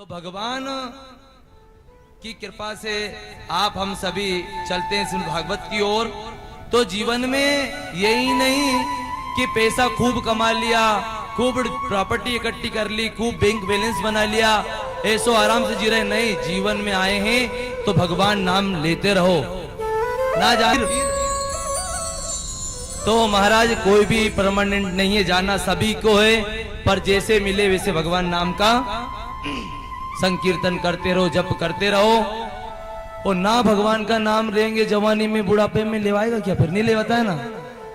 तो भगवान की कृपा से आप हम सभी चलते हैं श्रीमद् भागवत की ओर। तो जीवन में यही नहीं कि पैसा खूब कमा लिया, खूब प्रॉपर्टी इकट्ठी कर ली, खूब बैंक बैलेंस बना लिया, ऐसो आराम से जी रहे नहीं। जीवन में आए हैं तो भगवान नाम लेते रहो ना जान। तो महाराज कोई भी परमानेंट नहीं है, जाना सभी को है, पर जैसे मिले वैसे भगवान नाम का संकीर्तन करते रहो, जप करते रहो। और ना भगवान का नाम लेंगे जवानी में बुढ़ापे में लेवाएगा क्या? फिर नहीं लेवाता है ना।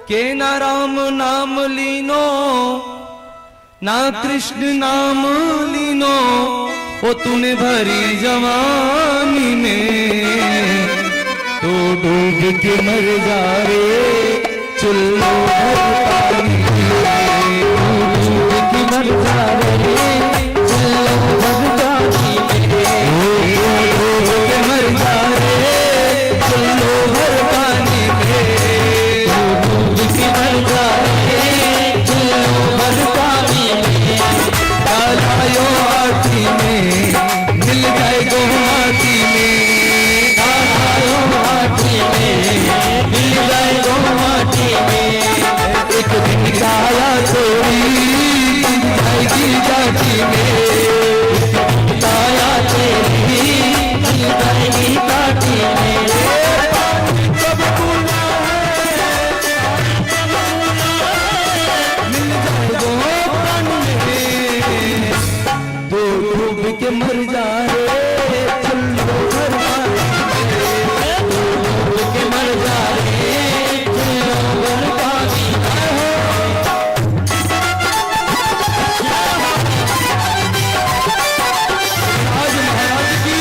के ना राम नाम लीनो ना कृष्ण नाम लीनो, वो तूने भरी जवानी में तो डूब के मर जा रे चुल्लो भर पानी में, डूब के मर जा रे चुल्लो भर पानी में, डूब के मर जा रे चुल्लो भर पानी में, डूब के मर जा रे चुल्लो भर पानी में। डालायो आटी में मिल जाए गो माटी में, डालायो आटी में मिल जाए गो माटी में। एक दिन काया तोरी जाएगी जाती में, काया तेरी मिल जाएगी काटी में। कब बुला मिल जाए गो प्राण में, तो डूब के मर जा रे चुल्लो भर पानी में, डूब के मर जा रे चुल्लो भर पानी में। आज महाराज की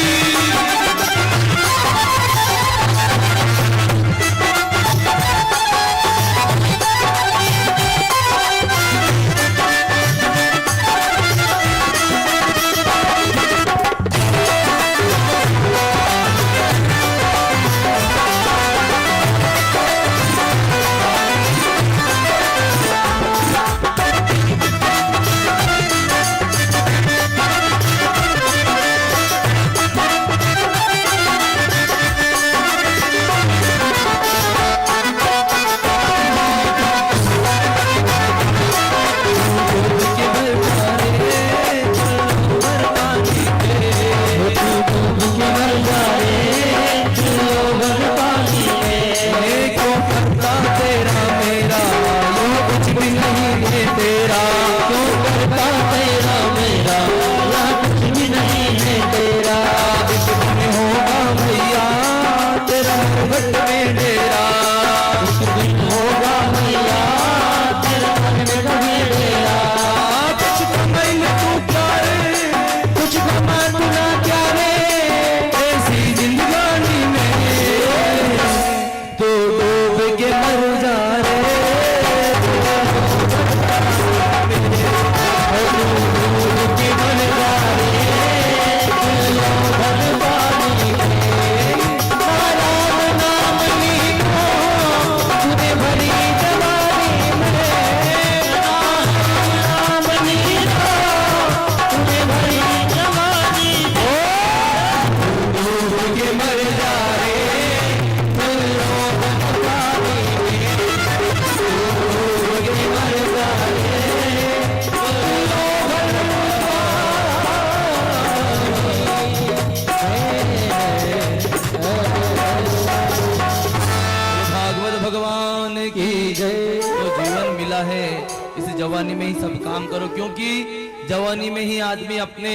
जवानी में ही सब काम करो, क्योंकि जवानी में ही आदमी अपने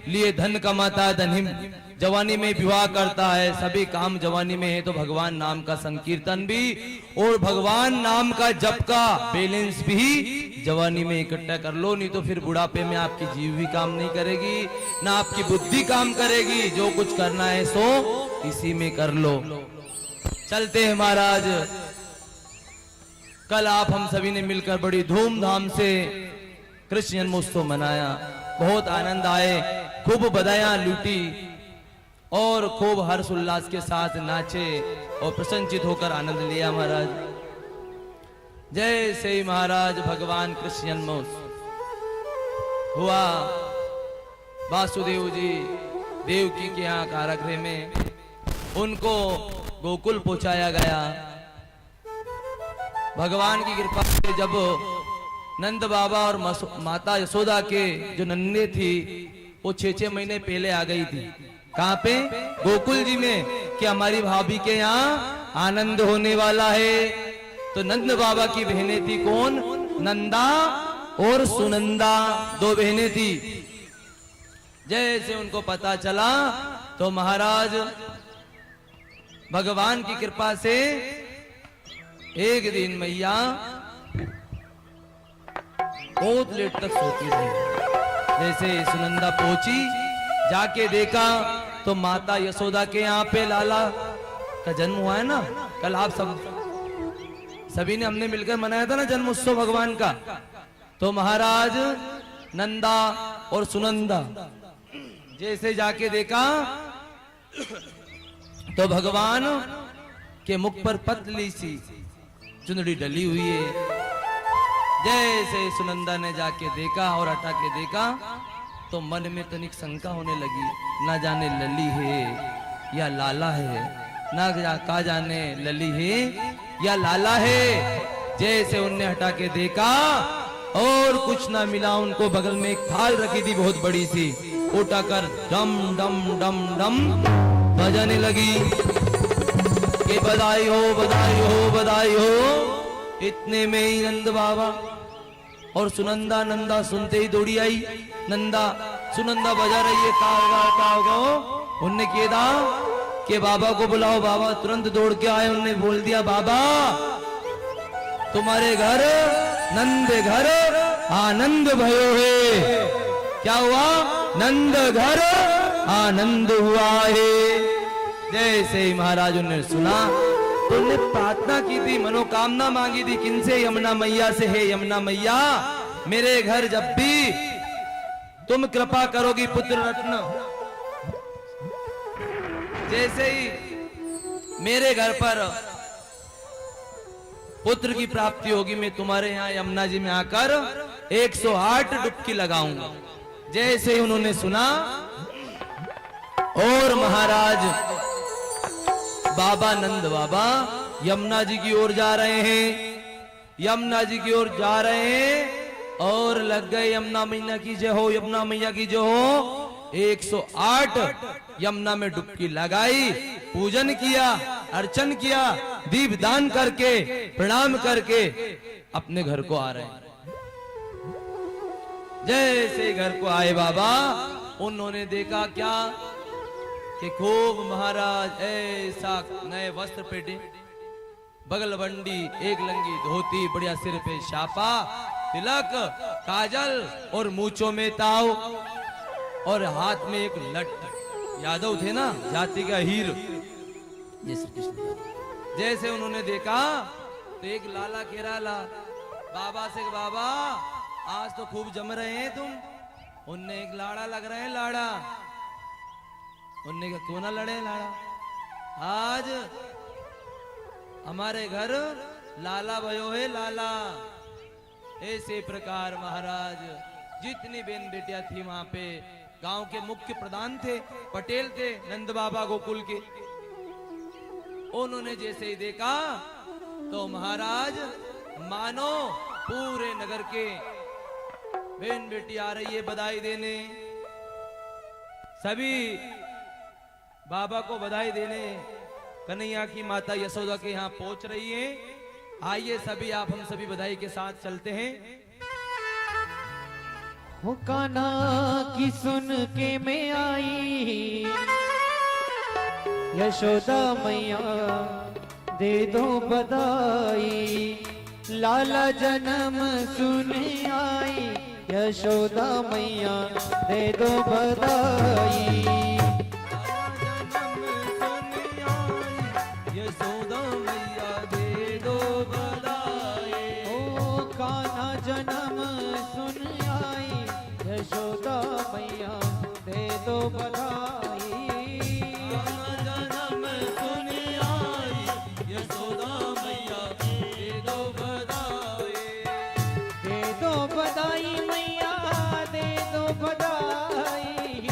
लिए धन कमाता है, धन जवानी में विवाह करता है, सभी काम जवानी में है। तो भगवान नाम का संकीर्तन भी और भगवान नाम का जप का बैलेंस भी जवानी में इकट्ठा कर लो, नहीं तो फिर बुढ़ापे में आपकी जीव भी काम नहीं करेगी, ना आपकी बुद्धि काम करेगी। जो कुछ करना है सो इसी में कर लो। चलते हैं महाराज। कल आप हम सभी ने मिलकर बड़ी धूमधाम से कृष्ण जन्मोत्सव मनाया, बहुत आनंद आए, खूब बधाइयां लूटी और खूब हर्ष उल्लास के साथ नाचे और प्रसन्नचित होकर आनंद लिया महाराज। जय श्री महाराज भगवान कृष्ण जन्मोत्सव हुआ। वासुदेव जी देवकी के यहाँ कारागृह में उनको गोकुल पहुंचाया गया। भगवान की कृपा से जब नंद बाबा और माता यशोदा के जो नन्हे थी वो 6-6 महीने पहले आ गई थी। कहाँ पे? गोकुल जी में, कि हमारी भाभी के यहाँ आनंद होने वाला है। तो नंद बाबा की बहनें थी कौन? नंदा और सुनंदा, 2 बहनें थी। जैसे उनको पता चला तो महाराज भगवान की कृपा से एक दिन मैया बहुत लेट तक सोती रही। जैसे सुनंदा पहुंची, जाके देखा तो माता यशोदा के यहाँ पे लाला का जन्म हुआ है ना। कल आप सभी ने हमने मिलकर मनाया था ना जन्म उत्सव भगवान का। तो महाराज नंदा और सुनंदा जैसे जाके देखा तो भगवान के मुख पर पतली सी चुनरी डली हुई है। जैसे सुनंदा ने जाके देखा और हटा के देखा तो मन में तनिक शंका होने लगी, ना जाने लली है या लाला है, ना का जाने लली है या लाला है। जैसे उनने हटा के देखा और कुछ ना मिला, उनको बगल में एक थाल रखी थी बहुत बड़ी सी, उठाकर डम डम डम डम बजाने लगी कि बधाई हो बधाई हो बधाई हो। इतने में ही नंद बाबा और सुनंदा नंदा सुनते ही दौड़ी आई। नंदा सुनंदा बजा रही है, का होगा। उनने किया था कि बाबा को बुलाओ। बाबा तुरंत दौड़ के आए। उनने बोल दिया, बाबा तुम्हारे घर नंद घर आनंद भयो है। क्या हुआ? नंद घर आनंद हुआ है। जैसे ही महाराज ने सुना तो उन्हें प्रार्थना की थी, मनोकामना मांगी थी। किनसे? यमुना मैया से। है यमुना मैया, मेरे घर जब भी तुम कृपा करोगी पुत्र रत्न, जैसे ही मेरे घर पर पुत्र की प्राप्ति होगी, मैं तुम्हारे यहाँ यमुना जी में आकर 108 डुबकी लगाऊंगा। जैसे ही उन्होंने सुना और महाराज बाबा नंद बाबा यमुना जी की ओर जा रहे हैं। यमुना जी की ओर जा रहे हैं और लग गए यमुना मैया की जय हो, यमुना मैया की जय हो। 108 यमुना में डुबकी लगाई, पूजन किया, अर्चन किया, दीप दान करके प्रणाम करके अपने घर को आ रहे हैं। जैसे घर को आए बाबा, उन्होंने देखा क्या कि खूब महाराज ऐसा नए वस्त्र पेटे, बगल बंडी, एक लंगी धोती, बढ़िया सिर पे छापा, तिलक, काजल और मूंछों में ताव और हाथ में एक लट। यादव थे ना, जाति का हीर। जैसे उन्होंने देखा तो एक लाला केराला बाबा से, बाबा आज तो खूब जम रहे हैं तुम। उनने एक लाड़ा लग रहे हैं, लाड़ा। उनने कहा क्यों ना लड़े लाड़ा, आज हमारे घर लाला भयो है, लाला। ऐसे प्रकार महाराज जितनी बहन बेटियां थी वहां पे, गांव के मुख्य प्रधान थे, पटेल थे नंद बाबा गोकुल के। उन्होंने जैसे ही देखा तो महाराज मानो पूरे नगर के बहन बेटी आ रही है बधाई देने, सभी बाबा को बधाई देने कन्हैया की माता यशोदा के यहाँ पहुंच रही है। आइए सभी आप हम सभी बधाई के साथ चलते हैं। हो कान्हा की सुन के मैं आई, यशोदा मैया दे दो बधाई। लाला जन्म सुन आई, यशोदा मैया दे दो बधाई। यशोदा मैया दे दो बधाई। ओ कान्हा जन्म सुन आई, यशोदा मैया दे दो बधाई। कान्हा जन्म सुन आई, यशोदा मैया दे दो बधाई। दे दो बधाई मैया दे दो बधाई।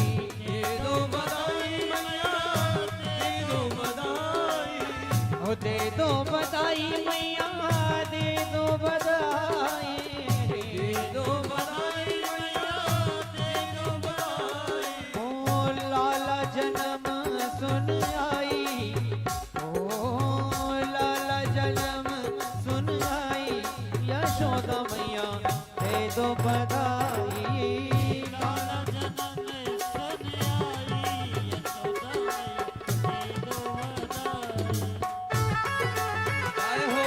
बधाई मैया दे दो बधाई, दे दो बधाई मैया, दे दो बधाई। ओ लाला जन्म सुन आई, ओ लाला जन्म सुन आई, यशोदा मैया दे दो बधाई। लाला जन्म सुन आई, यशोदा मैया दे दो बधाई। आए हो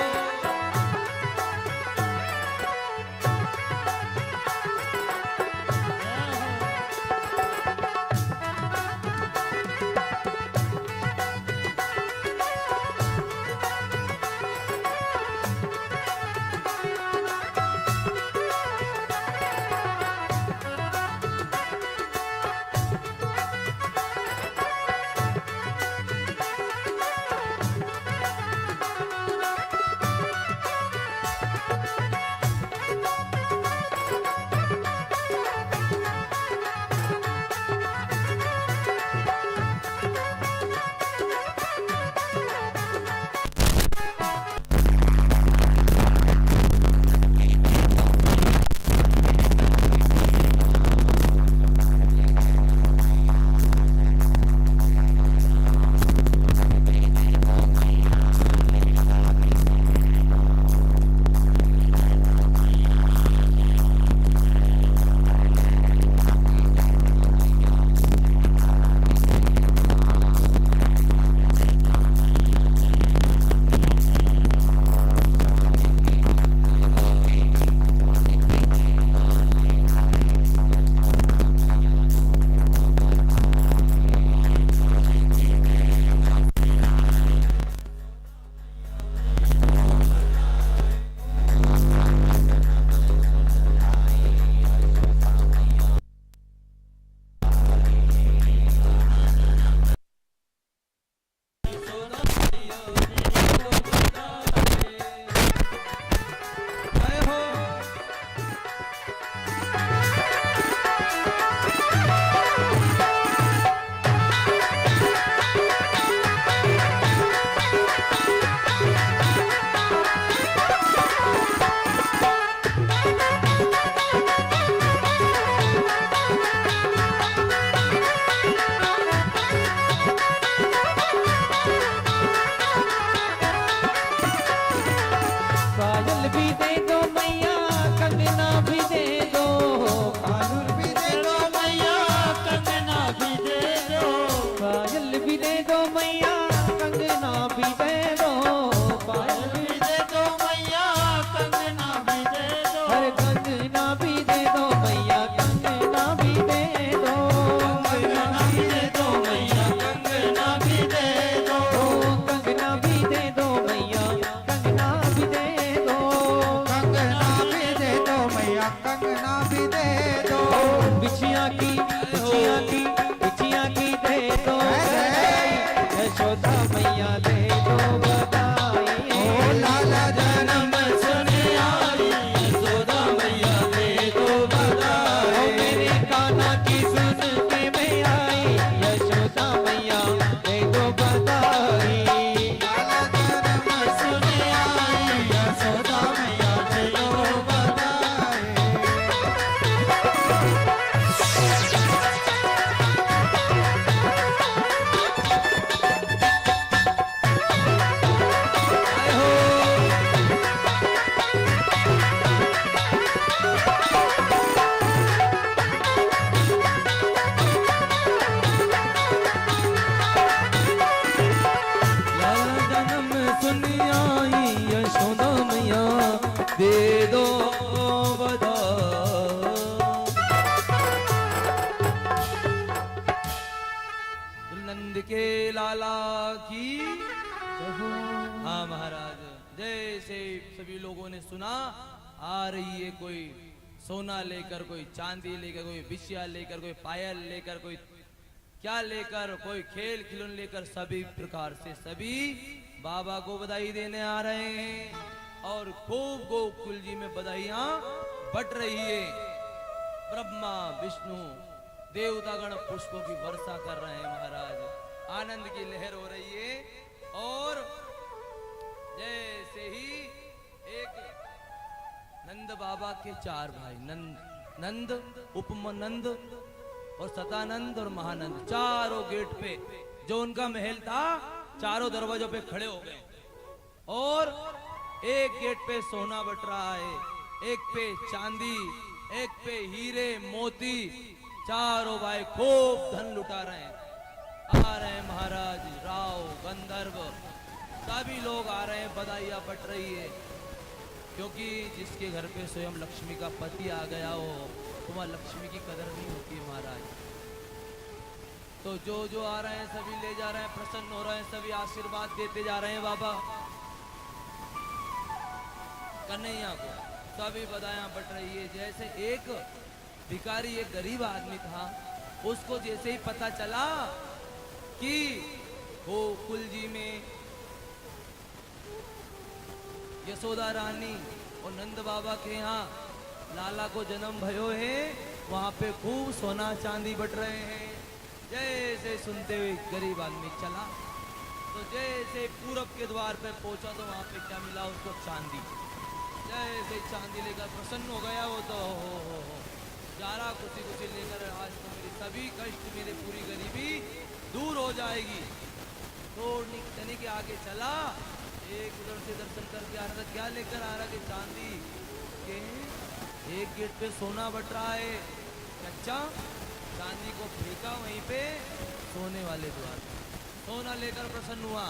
आए हो पायल भी दे दो मैया, कंगना भी दे दो, कानून भी दे दो मैया, कंगना भी दे दो। पायल भी दे दो मैया, कंगना भी दे दो, पायल पायल भी दे दो मैया, कंगना भी दे दो। हर कंगना भी दे दो मैया, कंगना भी दे दो, कंगना भी दे दो मैया, कंगना भी दे दो। ओ कंगना भी दे दो मैया, कंगना भी दे दो, कंगना भी दे दो मैया, कंगना भी दे दो। बिछिया की बिछिया की बिछिया की दे दो बधाई, यशोदा मैया दे दो बधाई। ओ लाला जन्म सुन आई, यशोदा मैया दे दो ओ बधाई। मेरे कान्हा की सुन के मैं आई, यशोदा मैया दे दो बधाई। लाला जन्म सुन आई, यशोदा मैया दे दो बधाई। आए हो लाला जन्म सुन आई, यशोदा मैया दे दो बधाई। नंद के लाला की हाँ महाराज जय से सभी लोगों ने सुना। आ रही है कोई सोना लेकर, कोई चांदी लेकर, कोई बिछिया लेकर, कोई पायल लेकर, कोई क्या लेकर, कोई खेल खिलौने लेकर, सभी प्रकार से सभी बाबा को बधाई देने आ रहे हैं और खूब गोकुल जी में बधाइयां बट रही है। ब्रह्मा विष्णु देवतागण पुष्पों की वर्षा कर रहे हैं महाराज, आनंद की लहर हो रही है। और जैसे ही एक नंद बाबा के 4 भाई नंद उपमनंद और सतानंद और महानंद चारों गेट पे जो उनका महल था चारों दरवाजों पे खड़े हो गए और एक गेट पे सोना बट रहा है, एक पे चांदी, एक पे हीरे मोती, चारों भाई खूब धन लुटा रहे हैं। आ रहे हैं महाराज राव गंधर्व सभी लोग आ रहे हैं, बधाइयां बट रही है क्योंकि जिसके घर पे स्वयं लक्ष्मी का पति आ गया हो तो वहां लक्ष्मी की कदर नहीं होती है महाराज। तो जो आ रहे हैं सभी ले जा रहे हैं, प्रसन्न हो रहे हैं, सभी आशीर्वाद देते जा रहे हैं बाबा कन्हैया को, सभी बधाइयां बट रही है। जैसे एक भिखारी एक गरीब आदमी था, उसको जैसे ही पता चला कि गोकुल जी में यशोदा रानी और नंद बाबा के यहाँ लाला को जन्म भयो है, वहां पे खूब सोना चांदी बट रहे हैं। जैसे सुनते हुए गरीब आदमी चला तो जैसे पूरब के द्वार पे पहुंचा तो वहां पे क्या मिला उसको चांदी। जैसे चांदी लेकर प्रसन्न हो गया वो तो हो जा रहा खुशी खुशी लेकर, आज तो मेरी सभी कष्ट मेरी पूरी गरीबी दूर हो जाएगी। थोड़ी तने के आगे चला, एक उधर से दर्शन करके आ रहा था, क्या लेकर आ रहा कि चांदी के एक गेट पे सोना बट रहा है। अच्छा चांदी को फेंका वहीं पे सोने वाले द्वार, सोना लेकर प्रसन्न हुआ।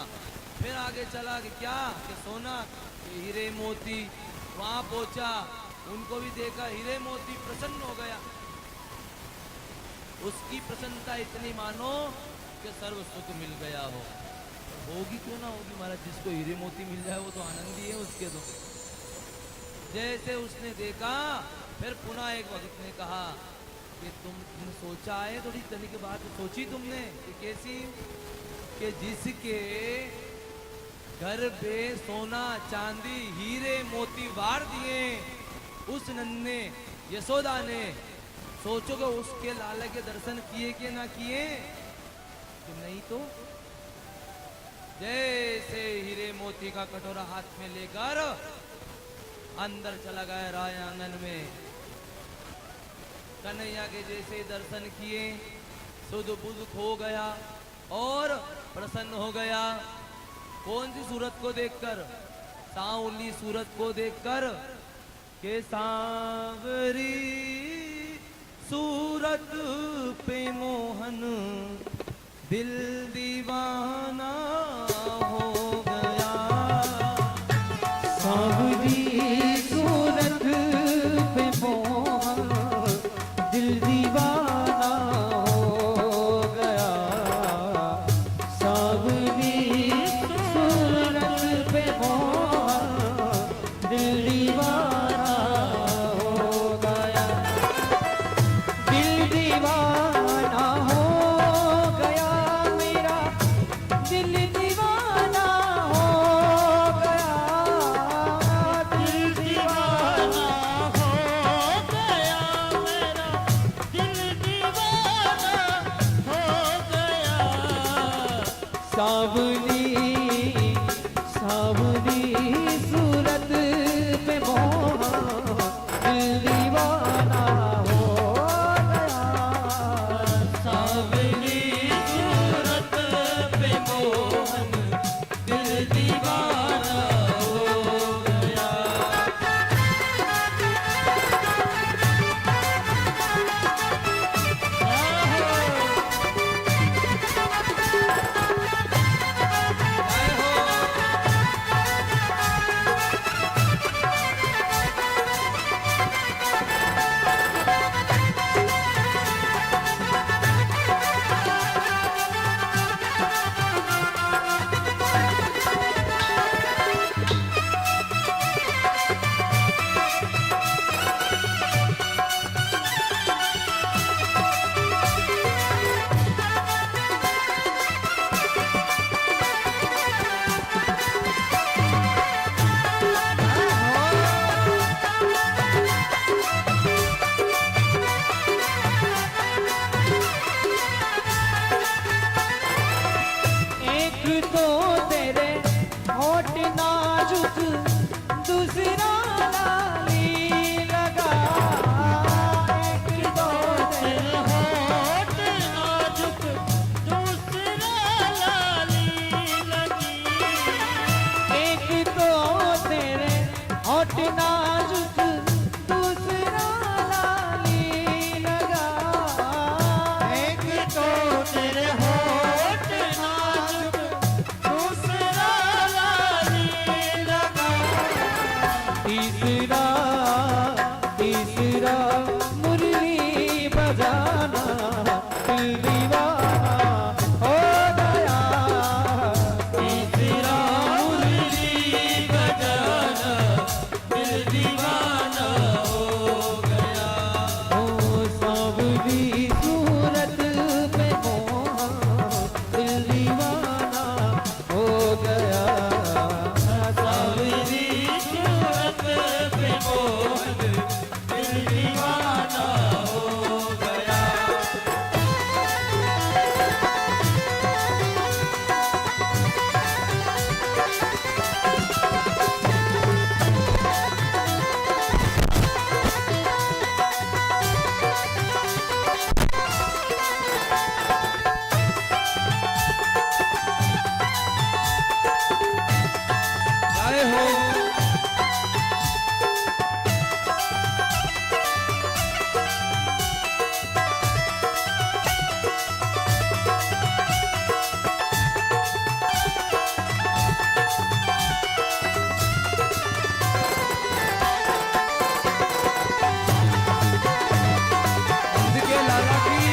फिर आगे चला कि क्या कि सोना कि हीरे मोती, वहां पहुंचा उनको भी देखा हीरे मोती, प्रसन्न हो गया। उसकी प्रसन्नता इतनी मानो कि सर्व सुख मिल गया हो। होगी क्यों ना होगी महाराज, जिसको हीरे मोती मिल जाए वो तो आनंद ही है उसके तो। जैसे उसने देखा फिर पुनः एक वक्त ने कहा कि तुमने सोचा है, थोड़ी तनी की बात सोची तुमने कि कैसी, कि जिसके घर पे सोना चांदी हीरे मोती वार दिए उस नन्हे यशोदा ने, सोचो कि उसके लाला के दर्शन किए कि ना किए, कि नहीं तो जैसे हीरे मोती का कटोरा हाथ में लेकर अंदर चला गया राय आंगन में। कन्हैया के जैसे दर्शन किए सुध बुध खो गया और प्रसन्न हो गया। कौन सी सूरत को देखकर? सांवली सूरत को देखकर के सांवरी सूरत पे मोहन दिल दीवाना हो गया। सांवरी सूरत पे मोहन दिल दीवाना हो गया। सांवरी सूरत पे मोहन दिल दीवाना हो गया। दिल दीवाना हो गया मेरा, दिल दीवाना हो गया। दिल दीवाना हो गया मेरा, दिल दीवाना हो गया। सांवली सांवली सूरत पे मोहन दिल दीवाना हो गया। सांवली सूरत पे मोहन दिल दीवाना हो गया। दीवाना हो गया। जय हो। के लाला की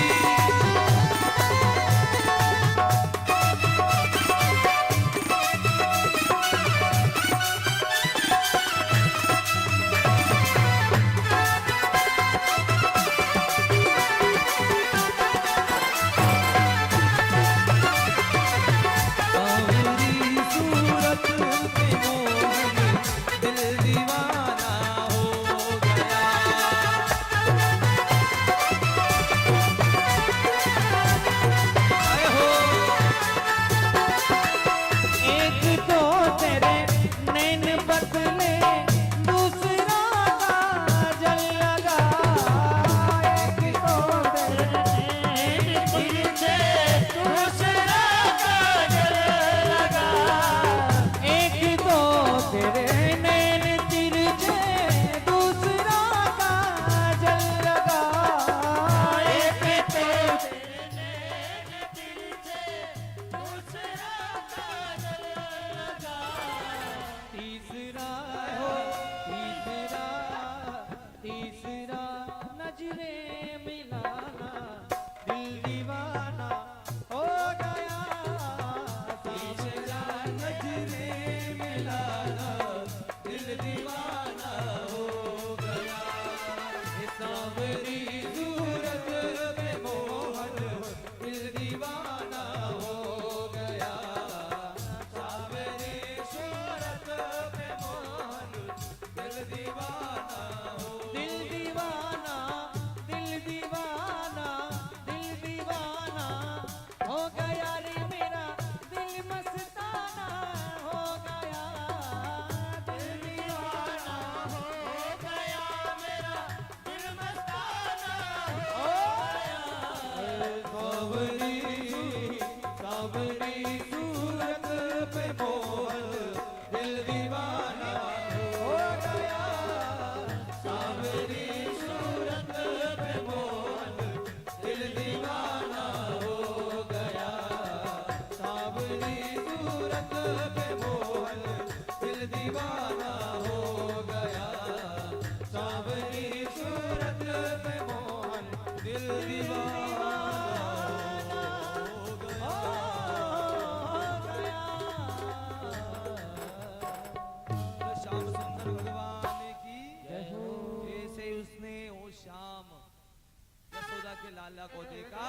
लाला को देखा,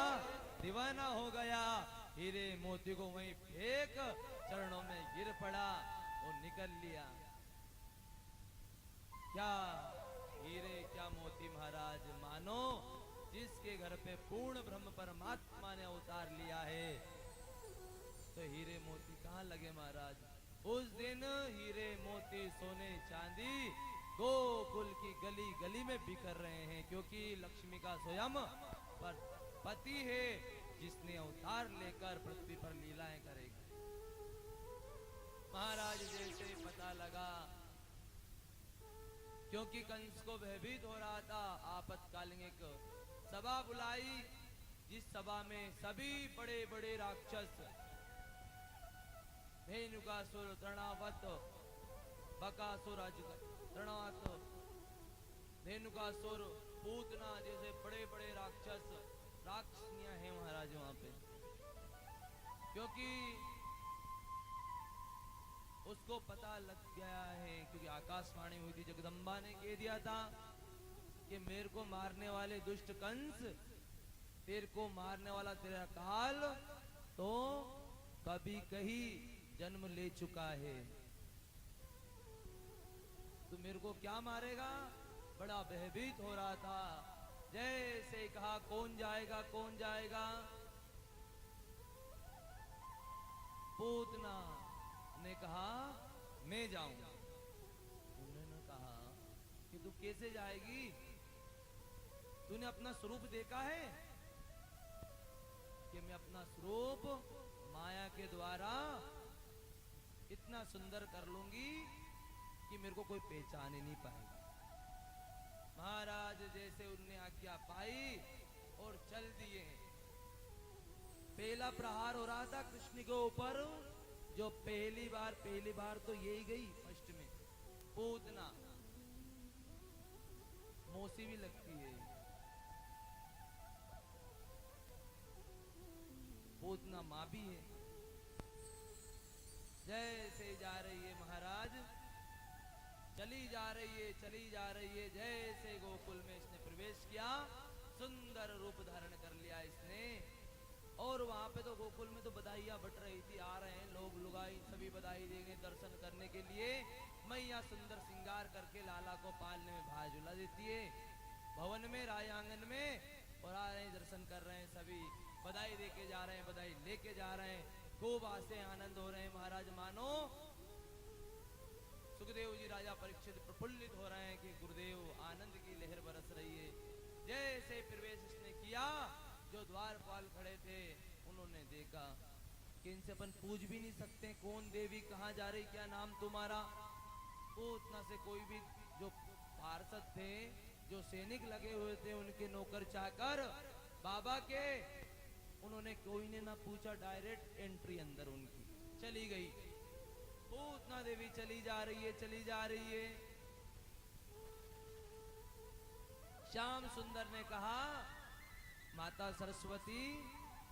दीवाना हो गया। हीरे मोती को वहीं फेंक चरणों में गिर पड़ा और निकल लिया। क्या हीरे क्या मोती महाराज, मानो जिसके घर पे पूर्ण ब्रह्म परमात्मा ने अवतार लिया है, तो हीरे मोती कहाँ लगे महाराज। उस दिन हीरे मोती सोने चांदी गोकुल की गली गली में बिखर रहे हैं, क्योंकि लक्ष्मी का स्वयं पर पति है जिसने अवतार लेकर पृथ्वी पर लीलाएं करेगा। महाराज जैसे पता लगा, क्योंकि कंस को भयभीत हो रहा था, आपातकालीन एक सभा बुलाई, जिस सभा में सभी बड़े बड़े राक्षस धेनुकासुर, तृणावत, बकासुर, तृणावत, धेनुकासुर, पूतना जैसे बड़े बड़े राक्षस राक्षसियां हैं महाराज वहां पे। क्योंकि उसको पता लग गया है, क्योंकि आकाशवाणी हुई थी, जगदम्बा ने कह दिया था कि मेरे को मारने वाले दुष्ट कंस, तेरे को मारने वाला तेरा काल तो कभी कहीं जन्म ले चुका है, तू मेरे को क्या मारेगा। बड़ा भयभीत हो रहा था। जैसे कहा कौन जाएगा कौन जाएगा, पूतना ने कहा मैं जाऊंगा। उन्होंने कहा कि तू कैसे जाएगी, तूने अपना स्वरूप देखा है कि मैं अपना स्वरूप माया के द्वारा इतना सुंदर कर लूंगी कि मेरे को कोई पहचान ही नहीं पाएगा। महाराज जैसे उनने आज्ञा पाई और चल दिए। पहला प्रहार हो रहा था कृष्ण के ऊपर, जो पहली बार तो यही गई फर्स्ट में, पूतना। मौसी भी लगती है पूतना, माँ भी है। जैसे जा रही है महाराज, चली जा रही है। जैसे गोकुल में इसने प्रवेश किया, सुंदर रूप धारण कर लिया इसने। और वहां पे तो गोकुल में तो बधाइयां बट रही थी, आ रहे हैं लोग लुगाई सभी बधाई देंगे दर्शन करने के लिए। मैया सुंदर श्रृंगार करके लाला को पालने में भार झुला देती है भवन में, राय आंगन में, और आ रहे हैं दर्शन कर रहे हैं सभी, बधाई देके जा रहे हैं, बधाई लेके जा रहे हैं, खूब आसे आनंद हो रहे हैं। महाराज मानो सुखदेव जी राजा परीक्षित प्रफुल्लित हो रहे हैं कि गुरुदेव आनंद की लहर बरस रही है। जैसे प्रवेश इसने किया, जो द्वारपाल खड़े थे उन्होंने देखा कि इनसे अपन पूछ भी नहीं सकते कौन देवी, कहाँ जा रही, क्या नाम तुम्हारा। पूतना से कोई भी जो पार्षद थे, जो सैनिक लगे हुए थे, उनके नौकर चाकर बाबा के, उन्होंने कोई ने ना पूछा, डायरेक्ट एंट्री अंदर उनकी चली गई। पूतना देवी चली जा रही है। श्याम सुंदर ने कहा माता सरस्वती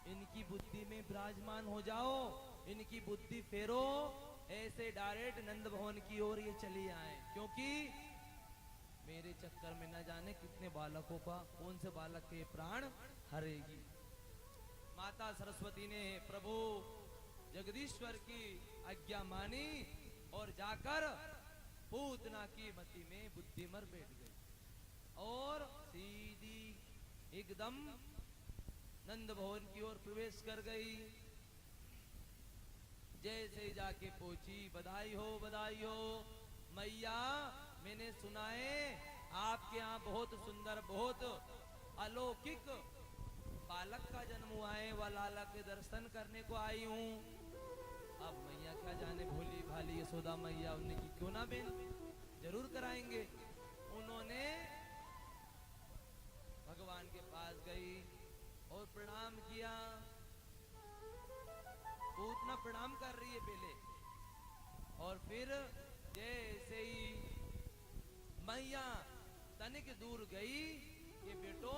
इनकी बुद्धि में विराजमान हो जाओ, इनकी बुद्धि फेरो, ऐसे डायरेक्ट नंद भवन की ओर ये चली आए, क्योंकि मेरे चक्कर में न जाने कितने बालकों का, कौन से बालक के प्राण हरेगी। माता सरस्वती ने प्रभु जगदीश्वर की आज्ञा मानी और जाकर पूतना की मति में बुद्धि मर बैठ गई और सीधी एकदम नंद भवन की ओर प्रवेश कर गई। जैसे जाके पहुंची, बधाई हो मैया, मैंने सुना है आपके यहाँ बहुत सुंदर, बहुत अलौकिक बालक का जन्म हुआ है, वह लाला के दर्शन करने को आई हूँ। अब मैया क्या जाने, भोली भाली यशोदा मैया, उन्हें की क्यों ना बेन, जरूर कराएंगे। उन्होंने भगवान के पास गई और प्रणाम किया। पूतना प्रणाम कर रही है पहले, और फिर जैसे ही मैया तनिक दूर गई कि बेटो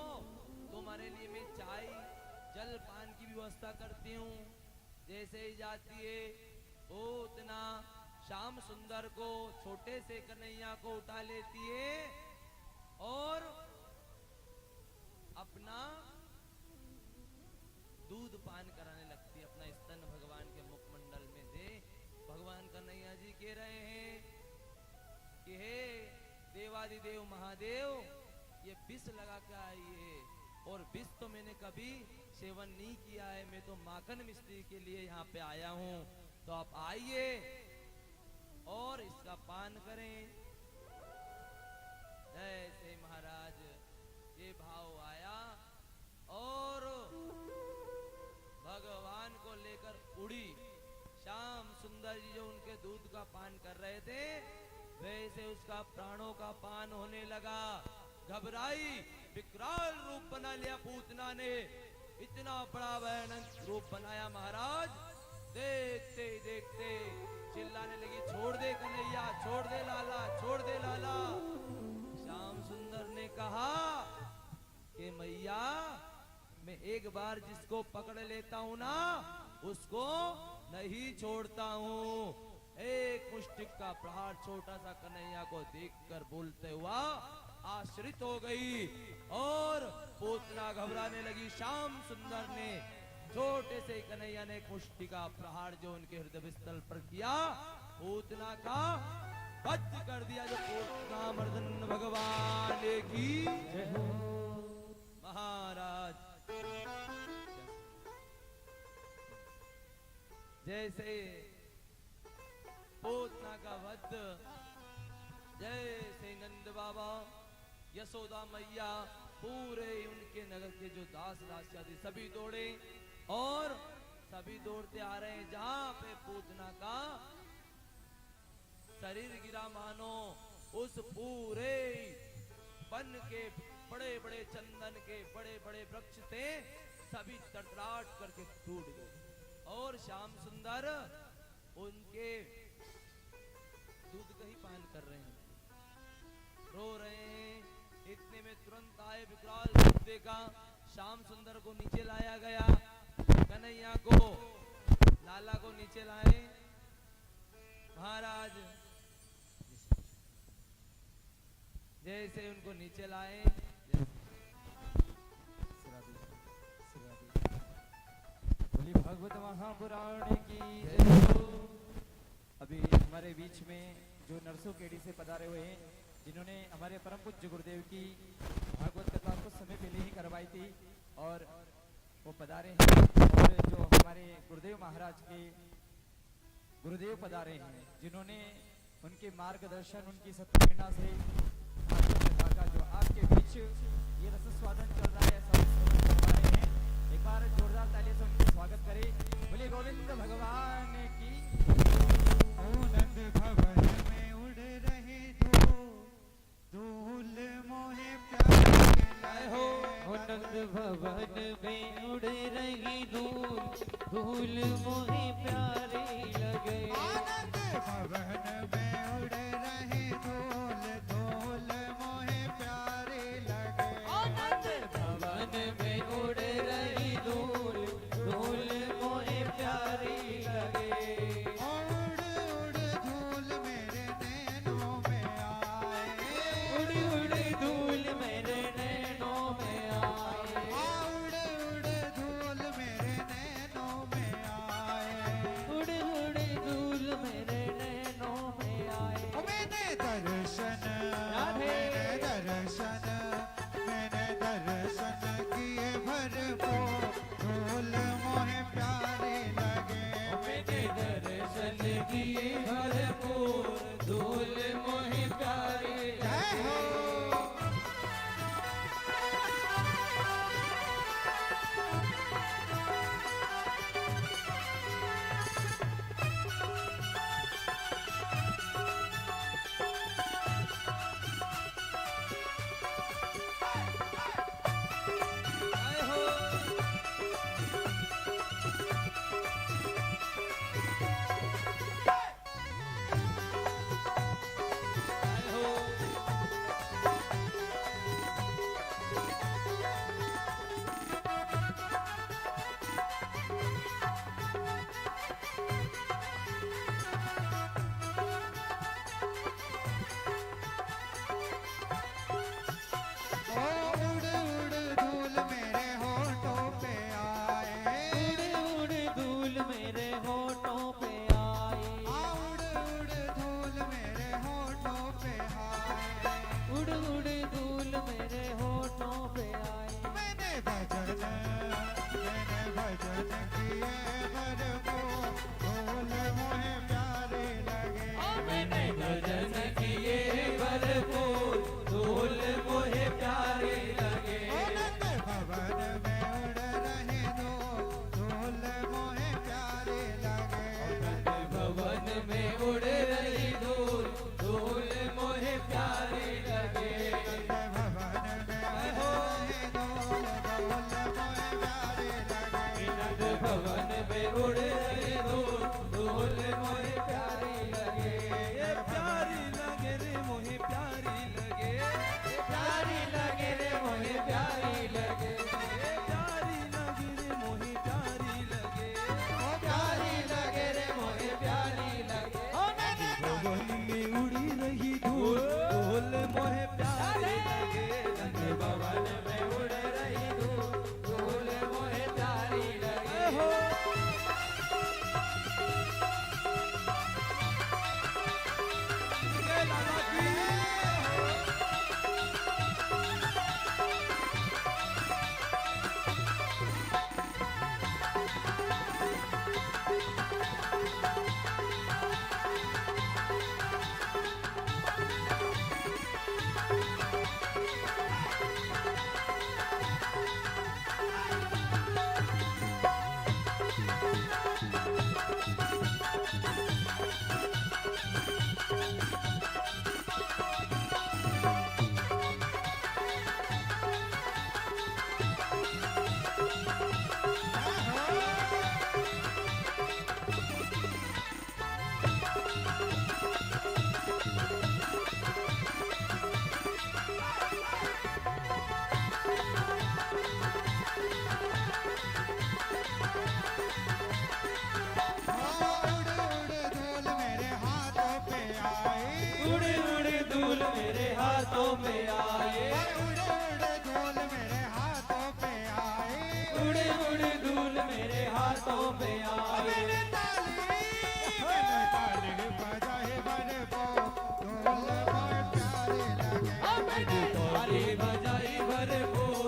तुम्हारे लिए मैं चाय जल पान की व्यवस्था करती हूँ। जैसे ही जाती है, पूतना श्याम सुंदर को, छोटे से कन्हैया को उठा लेती है और अपना दूध पान कराने लगती है, अपना स्तन भगवान के मुखमंडल में दे। भगवान कन्हैया जी कह रहे हैं कि हे देवादिदेव महादेव, ये विष लगा के आई है, और विष तो मैंने कभी सेवन नहीं किया है, मैं तो माखन मिश्री के लिए यहाँ पे आया हूँ, तो आप आइए और इसका पान करें। ऐसे महाराज ये भाव आया और भगवान को लेकर उड़ी। श्याम सुंदर जी जो उनके दूध का पान कर रहे थे, वैसे उसका प्राणों का पान होने लगा। घबराई, विकराल रूप बना लिया पूतना ने, इतना बड़ा भयानक रूप बनाया महाराज। देखते ही देखते चिल्लाने लगी, छोड़ दे कन्हैया, छोड़ दे लाला, छोड़ दे लाला। श्याम सुंदर ने कहा कि मैया, मैं एक बार जिसको पकड़ लेता हूं ना, उसको नहीं छोड़ता हूं। एक मुष्टिक का प्रहार छोटा सा कन्हैया को देखकर बोलते हुआ आश्रित हो गई और पूतना घबराने लगी। श्याम सुंदर ने छोटे से कन्हैया ने एक मुष्टि का प्रहार जो उनके हृदय स्थल पर किया, पूतना का वध कर दिया जो पूतनामर्दन भगवान की जय हो। महाराज। जैसे पूतना का वध, जैसे नंद बाबा यशोदा मैया पूरे उनके नगर के जो दास दासियां थे सभी दौड़े और सभी दौड़ते आ रहे हैं जहां पे पूतना का शरीर गिरा, मानो उस पूरे वन के बड़े बड़े चंदन के बड़े बड़े वृक्ष थे सभी तड़तड़ाहट करके टूट गए और श्याम सुंदर उनके दूध का ही पान कर रहे हैं, रो रहे हैं। इतने में तुरंत आए विकराल रूप देखा, श्याम सुंदर को नीचे लाया गया, कन्हैया को लाला को नीचे लाए महाराज। जैसे उनको नीचे लाए, बोली भागवत महापुराण की जय हो। अभी हमारे बीच में जो नरसों केडी से पधारे हुए हैं, जिन्होंने हमारे परम पूज्य गुरुदेव की भागवत कथा कुछ समय पहले ही करवाई थी और वो पधारे हैं, और जो हमारे गुरुदेव महाराज के गुरुदेव पधारे हैं, जिन्होंने उनके मार्गदर्शन उनकी सत्प्रेरणा से भागवत कथा का जो आपके बीच ये रस स्वादन चल रहा है सब श्रवण करवा रहे हैं। एक बार जोरदार ताली से उनका स्वागत करें। बोले गोविंद भगवान की। आनंद भवन में उड़ रहे धूल मोहे प्यारे हो। आनंद भवन में उड़ रही धूल, धूल मोहे प्यारे लगे। आनंद भवन में उड़ रहे धूल मोहे प्यारे लगे। आनंद भवन में उड़ रही धूल, धूल मोहे प्यारी लगे। उड़ उड़ धूल मेरे नैनों में आए। उड़ उड़ धूल मेरे नैनों में आए। उड़ उड़ धूल मेरे नैनों में आए। उड़ उड़ धूल मेरे नैनों में आए। मैंने दर्शन राधे। मैंने दर्शन किए भरपूर धूल मोहे प्यारे लगे। मैंने दर्शन किए भरपूर, धूल मोहे प्यारे जय हो।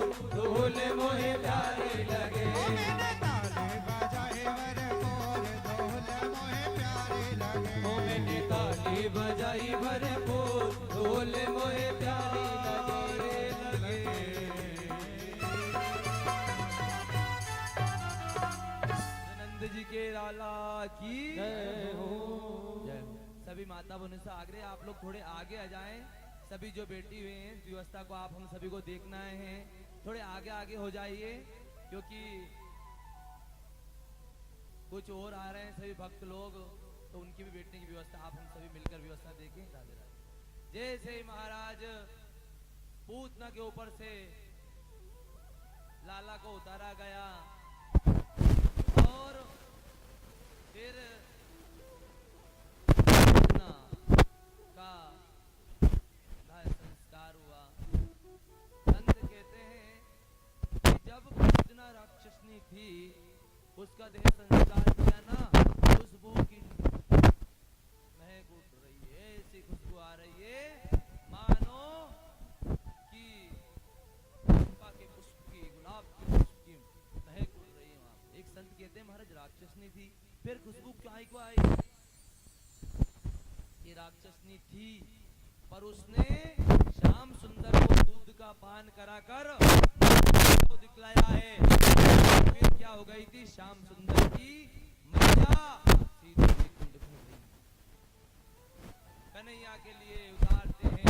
फूल धूल मोहे प्यारे लगे। ओ मैंने ताले बजाए भरपूर धूल मोहे प्यारे लगे। ओ मैंने ताली बजाई भरपूर धूल मोहे प्यारे लगे। नंद जी के लाला की जय हो। सभी माता बहनों से आग्रह आप लोग थोड़े आगे आ जाएं। सभी जो बैठी हुए हैं इस व्यवस्था को आप हम सभी को देखना है, थोड़े आगे आगे हो जाइए, क्योंकि कुछ और आ रहे हैं सभी भक्त लोग, तो उनकी भी बैठने की व्यवस्था आप हम सभी मिलकर व्यवस्था देखें। राधे राधे। जैसे ही महाराज पूतना के ऊपर से लाला को उतारा गया और फिर पूतना का संस्कार हुआ। संत कहते हैं कि जब पूतना राक्षसनी थी उसका देह संस्कार किया ना, खुशबू की महक उठ रही है, ऐसी खुशबू आ रही है मानो कि चंपा के पुष्प की, गुलाब के पुष्प की महक उड़ रही है वहां। एक संत कहते हैं महाराज राक्षसनी थी, फिर खुशबू क्यों को आई? ये राक्षसनी थी पर उसने श्याम सुंदर को दूध का पान कराकर दिखलाया है। फिर क्या हो गई थी? श्याम सुंदर की मैया सीधी कुंड में गई। कन्हैया के लिए उतारते हैं।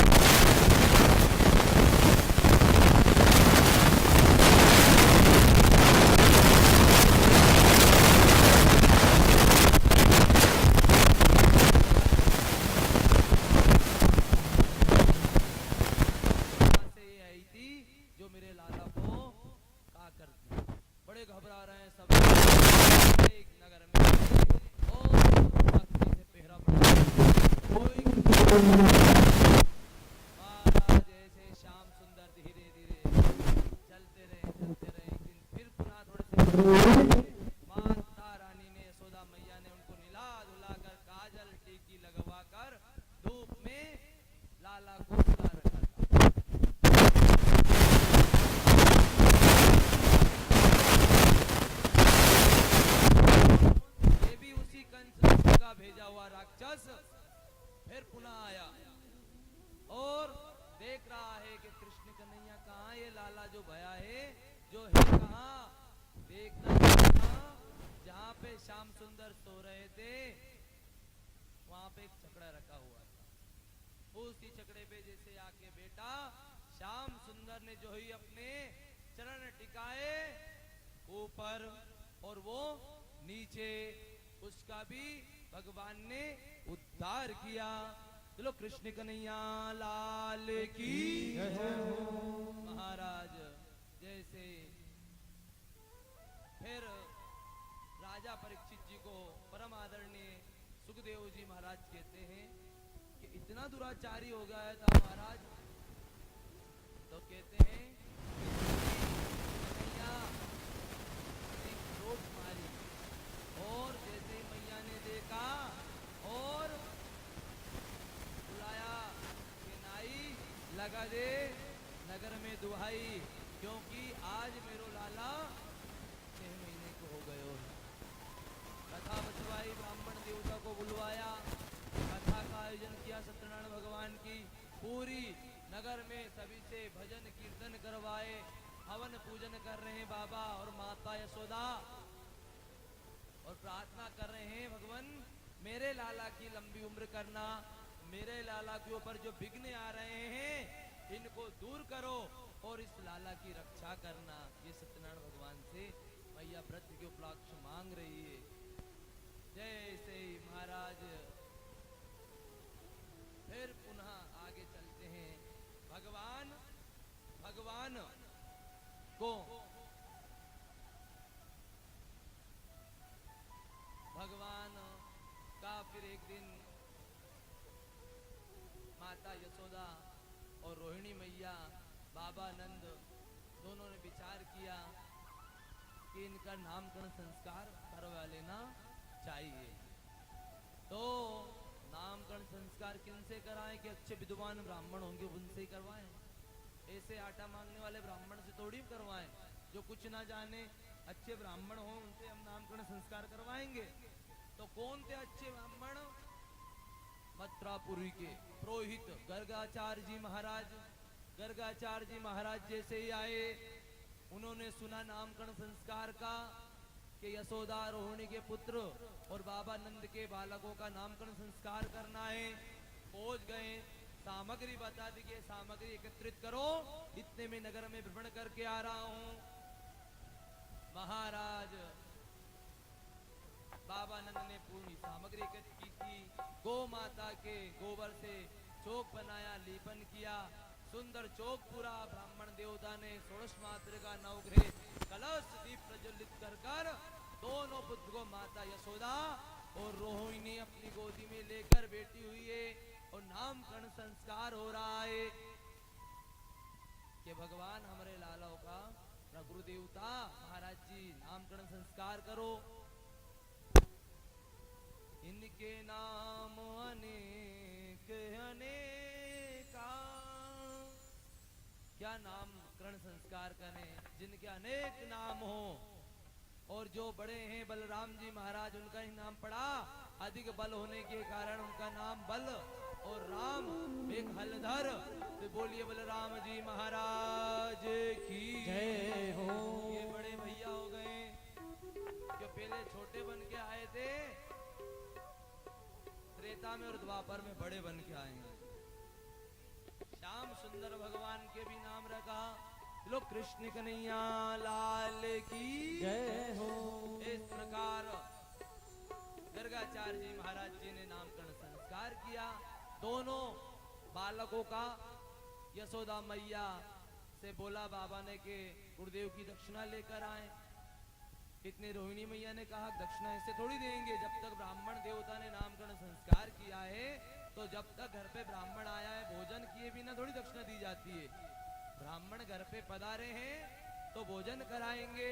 जो मेरे लाला को का कर दिया। बड़े घबरा रहे हैं सब एक नगर में और भक्ति से पहरा कोई महाराज ऐसे श्याम सुंदर धीरे धीरे चलते रहे। एक दिन फिर पुनः थोड़े से माता रानी ने, यशोदा मैया ने उनको निला धुला कर काजल टीकी लगवा कर धूप में लाला को सुला रखा था। भेजा हुआ राक्षस फिर पुनः आया और देख रहा है कि कृष्ण कन्हैया कहाँ, ये लाला जो भया है जो है कहाँ। देखना जहाँ पे श्याम सुंदर सो रहे थे वहां पे एक छकड़ा रखा हुआ था। उसी छकड़े पे जैसे आके बेटा श्याम सुंदर ने जो ही अपने चरण टिकाए ऊपर और वो नीचे, उसका भी भगवान ने उद्धार किया। चलो कृष्ण कन्हैया लाल की जय हो। महाराज जैसे फिर राजा परीक्षित जी को परम आदरणीय सुखदेव जी महाराज कहते हैं कि इतना दुराचारी हो गया था महाराज, तो कहते हैं कन्हैया एक चोट मारी और जैसे मैया ने देखा और बुलाया कि नाई लगा दे नगर में दुहाई, क्योंकि आज मेरो लाला 6 महीने को हो गए। कथा बचवाई, ब्राह्मण देवता को बुलवाया, कथा का आयोजन किया सत्यनारायण भगवान की। पूरी नगर में सभी से भजन कीर्तन करवाए, हवन पूजन कर रहे हैं बाबा और माता यशोदा और प्रार्थना कर रहे हैं भगवान मेरे लाला की लंबी उम्र करना, मेरे लाला के ऊपर जो विघ्न आ रहे हैं इनको दूर करो और इस लाला की रक्षा करना। ये सत्यनारायण भगवान से मैया व्रत के उपलक्ष्य मांग रही है। जैसे ही महाराज फिर पुनः आगे चलते हैं। भगवान को भगवान का फिर एक दिन माता यशोदा और रोहिणी मैया, बाबा नंद दोनों ने विचार किया कि इनका नामकरण संस्कार करवा लेना चाहिए। तो नामकरण संस्कार किनसे कराएं कि अच्छे विद्वान ब्राह्मण होंगे उनसे ही करवाएं। ऐसे आटा मांगने वाले ब्राह्मण से थोड़ी करवाएं। जो कुछ ना जाने अच्छे ब्राह्मण हो उनसे हम नामकरण संस्कार करवाएंगे। तो कौन थे अच्छे ब्राह्मण? मथुरापुरी के पुरोहित गर्गाचार्य जी महाराज। गर्गाचार्य जी महाराज जैसे ही आए, उन्होंने सुना नामकरण संस्कार का कि यशोदा रोहिणी के पुत्र और बाबा नंद के बालकों का नामकरण संस्कार करना है। पहुंच गए, सामग्री बता दी कि सामग्री एकत्रित करो, इतने में नगर में भ्रमण करके आ रहा हूं। महाराज बाबा नंद ने पूरी सामग्री एकत्रित की थी। गौ माता के गोबर से चौक बनाया, लेपन किया, सुंदर चौक पूरा। ब्राह्मण देवता ने षोडश मात्र का नवग्रह कलश दीप प्रज्वलित कर दोनों पुत्र को माता यशोदा और रोहिणी अपनी गोदी में लेकर बैठी हुई है और नामकरण संस्कार हो रहा है कि भगवान हमारे लालों का प्रभु देवता महाराज जी नामकरण संस्कार करो। इनके नाम अनेक अनेका, क्या नामकरण संस्कार करें जिनके अनेक नाम हो। और जो बड़े हैं बलराम जी महाराज, उनका ही नाम पड़ा। अधिक बल होने के कारण उनका नाम बल और राम एक हलधर। तो बोलिए बलराम जी महाराज की जय हो। ये बड़े भैया हो गए जो पहले छोटे बन के आए थे, त्रेता में और द्वापर में बड़े बन के आए हैं। श्याम सुंदर भगवान के भी नाम रखा। लोग कृष्ण कन्हैया लाल की जय हो। इस प्रकार गर्गाचार्य जी महाराज जी ने नामकरण संस्कार किया। दोनों बालकों का यशोदा मैया से बोला बाबा ने कि गुरुदेव की दक्षिणा लेकर आए। इतने रोहिणी मैया ने कहा दक्षिणा ऐसे थोड़ी देंगे, जब तक ब्राह्मण देवता ने नामकरण संस्कार किया है तो जब तक घर पे ब्राह्मण आया है भोजन किए बिना थोड़ी दक्षिणा दी जाती है। ब्राह्मण घर पे पधारे हैं तो भोजन कराएंगे,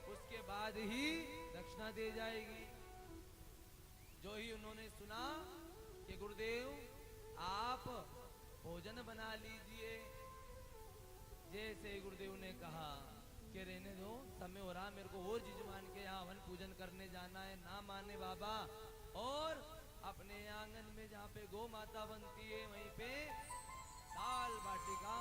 उसके बाद ही दक्षिणा दी जाएगी। जो ही उन्होंने सुना कि गुरुदेव आप भोजन बना लीजिए, जैसे गुरुदेव ने कहा कि रहने दो, समय हो रहा, मेरे को और जिजमान के यहाँ हवन पूजन करने जाना है। ना माने बाबा, और अपने आंगन में जहाँ पे गौ माता बनती है वहीं पे दाल बाटी का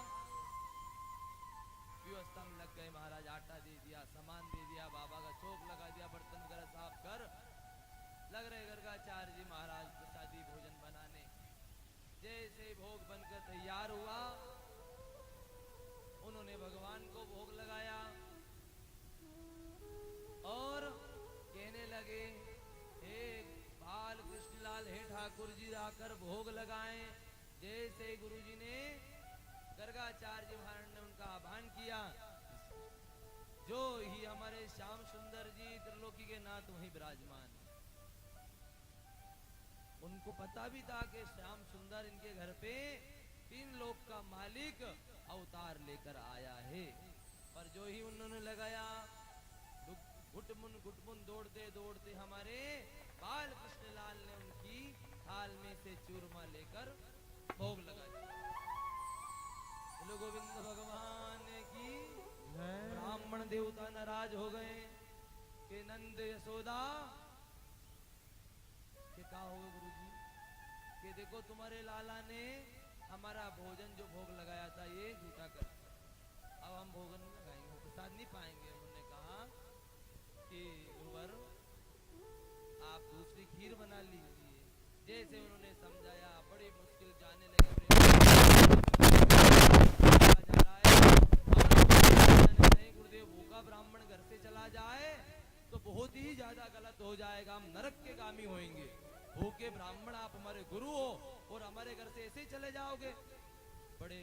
व्यवस्था में लग गए। महाराज आटा दे दिया, सामान दे दिया, बाबा का चौक लगा दिया, बर्तन वगैरह साफ कर लग रहे गर्गाचार्य जी महाराज प्रसादी भोजन बनाने। जैसे भोग बनकर तैयार हुआ, उन्होंने भगवान को भोग लगाया और कहने लगे हे बाल कृष्णलाल, हे ठाकुर जी आकर भोग लगाएं। जैसे गुरुजी ने गर्गाचार्य जी महाराज ने उनका आह्वान किया, जो ही हमारे श्याम सुंदर जी त्रिलोकी के नाथ वहीं विराजमान। उनको पता भी था कि श्याम सुंदर इनके घर पे 3 लोक का मालिक अवतार लेकर आया है। पर जो ही उन्होंने लगाया, घुटमुन दौड़ते दौड़ते हमारे बाल कृष्णलाल ने उनकी थाल में से चूरमा लेकर भोग लगा दिया। बोलो गोविंद भगवान की। ब्राह्मण देवता नाराज हो गए कि नंद यशोदा के कहा होगा गुरुजी कि देखो तुम्हारे लाला ने हमारा भोजन जो भोग लगाया था ये झूठा कर, अब हम भोजन नहीं लगाएंगे, प्रसाद नहीं पाएंगे। उन्होंने कहा कि गुरुवर आप दूसरी खीर बना लीजिए। जैसे उन्होंने समझाया, बड़ी मुश्किल जाने लगे। गुरुदेव भूखा ब्राह्मण घर से चला जाए तो बहुत ही ज्यादा गलत हो जाएगा, हम नरक के गामी होएंगे। भूखे ब्राह्मण आप हमारे गुरु हो और हमारे घर से ऐसे ही चले जाओगे। बड़े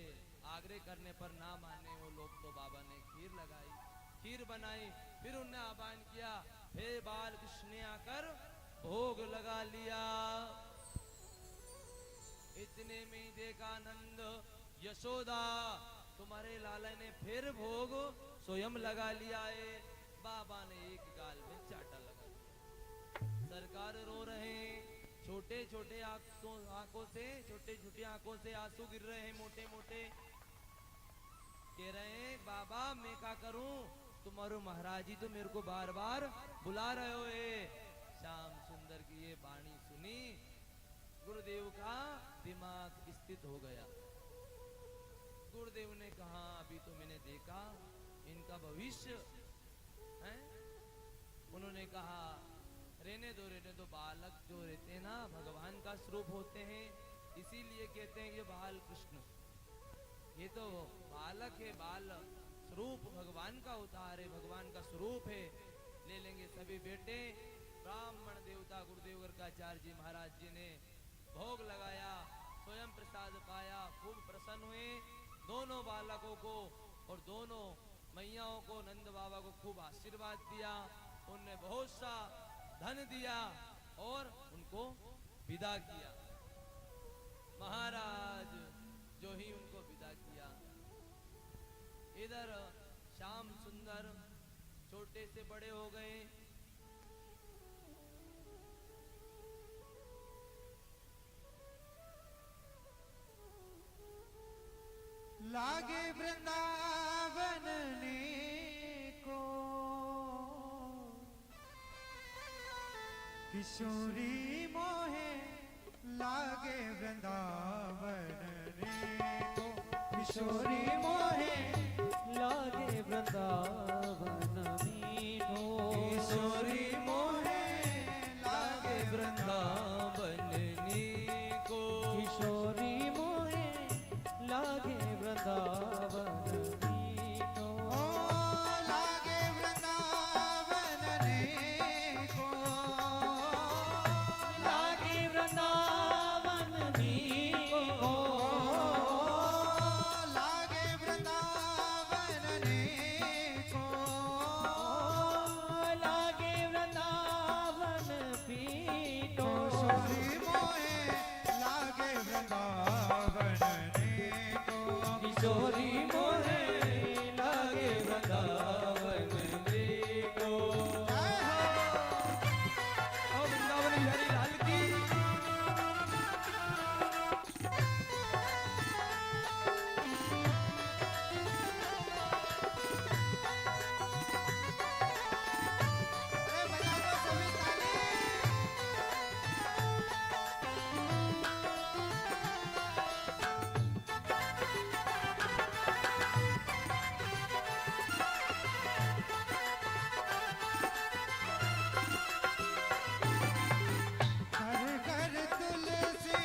आग्रह करने पर ना माने वो लोग, तो बाबा ने खीर लगाई, खीर बनाई, फिर उन्हें आह्वान किया, हे बाल कृष्ण आकर भोग लगा लिया। इतने में ही देखा नंद यशोदा तुम्हारे लाला ने फिर भोग स्वयं लगा लिया है। बाबा ने एक गाल में चाटा लगा दिया। सरकार रो रहे हैं, छोटे छोटे आंखों से, छोटे छोटे आंखों से आंसू गिर रहे हैं मोटे मोटे। कह रहे हैं बाबा मैं क्या करूं, तुम्हारो महाराज जी तो मेरे को बार बार बुला रहे हो। श्याम सुंदर की ये वाणी सुनी, गुरुदेव का दिमाग स्थित हो गया। गुरुदेव ने कहा अभी तो मैंने देखा इनका भविष्य है। उन्होंने कहा रहने दो, बालक जो रहते हैं ना भगवान का स्वरूप होते हैं, इसीलिए कहते हैं ये बाल कृष्ण। ये तो बालक है, बाल स्वरूप भगवान का अवतार है, भगवान का स्वरूप है। ले लेंगे सभी बेटे। ब्राह्मण देवता गुरुदेव गर्गाचार्य जी महाराज जी ने भोग लगाया, स्वयं प्रसाद पाया, खूब प्रसन्न हुए। दोनों बालकों को और दोनों मैयाओं को, नंद बाबा को खूब आशीर्वाद दिया। उनने बहुत सा धन दिया और उनको विदा किया। महाराज जो ही उनको विदा किया, इधर श्याम सुंदर छोटे से बड़े हो गए। लागे वृंदावन ने को किशोरी मोहे, लागे वृंदावन ने को किशोरी मोहे, लागे वृंदावन मीठो, किशोरी मोहे लागे वृंदावन नीको, किशोरी मोहे लागे वृंदावन मीठो, लागे वृंदावन ने को, लागे वृंदावन मीठो, लागे वृंदावन ने को, लागे वृंदावन पीठो, किशोरी मोहे लागे वृंदावन ने को, किशोरी मोहे लागे वृंदावन मीठो। जय हो। और वृंदावन बिहारी लाल की। अरे बजा दो सभी ताली। घर घर तुलसी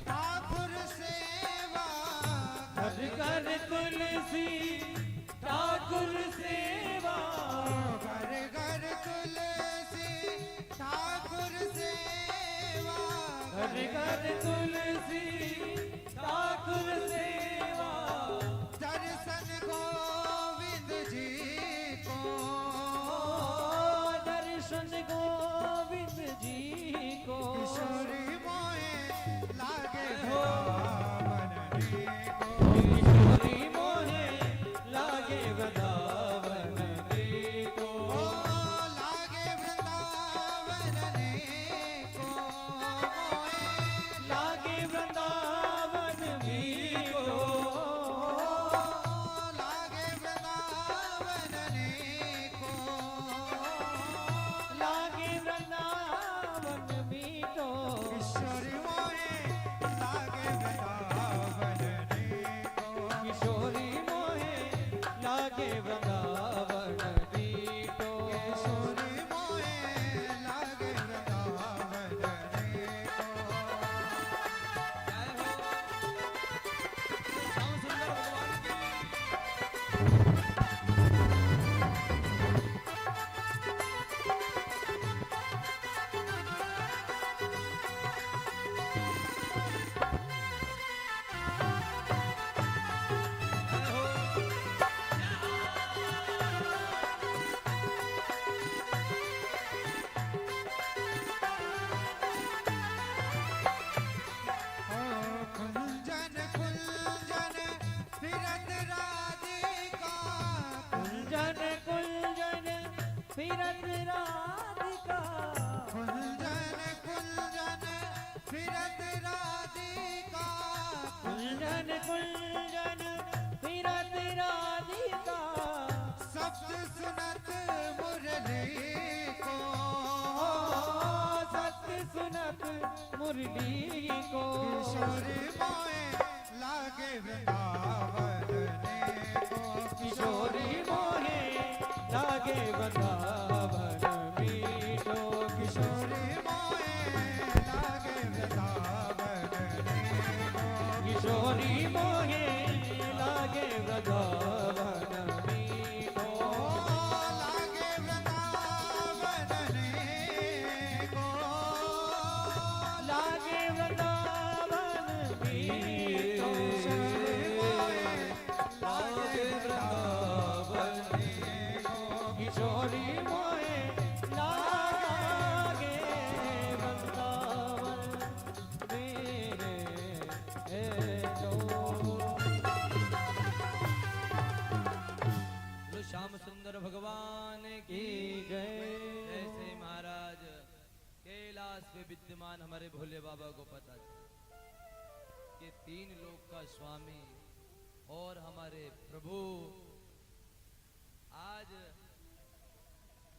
ठाकुर सेवा, घर घर तुलसी ठाकुर सेवा, घर घर तुलसी ठाकुर सेवा, घर घर तुलसी ठाकुर सेवा, दर्शन गोविंद जी को, दर्शन गोविंद जी को, किशोरी मोहे लागे वृंदावन ने को, किशोरी मोहे लागे वृंदावन को, लागे वृंदावन ने को, लागे वृंदावन भी को, लागे वृंदावन ने को, लागे वृंदावन मीठो, किशोरी मोहे लागे वृंदावन ने को, किशोरी मोहे लागे वृंदावन मीठो, किशोरी मोहे लागे वृंदावन ने को। जय हो श्याम सुंदर भगवान की। जय हो। कुंजन कुंजन फिरत राधिका, कुंजन कुंजन फिरत राधिका, कुंजन कुंजन फिरत राधिका, कुंजन कुंजन फिरत राधिका सप्त सुनत मुरली को सत्य सुनत मुरली को किशोरी मोए लागे वृंदावन ने को किशोरी मोहे लागे वृंदावन मीठो किशोरी मोए लागे वृंदावन ने को किशोरी मोहे लागे वृंदावन मीठो लागे वृंदावन ने को लागे वृंदावन मीठो किशोरी मोहे लागे वृंदावन मीठो बोलो श्याम सुंदर भगवान की जय। ऐसे महाराज कैलाश पे विद्यमान हमारे भोले बाबा को पता था कि तीन लोक का स्वामी और हमारे प्रभु आज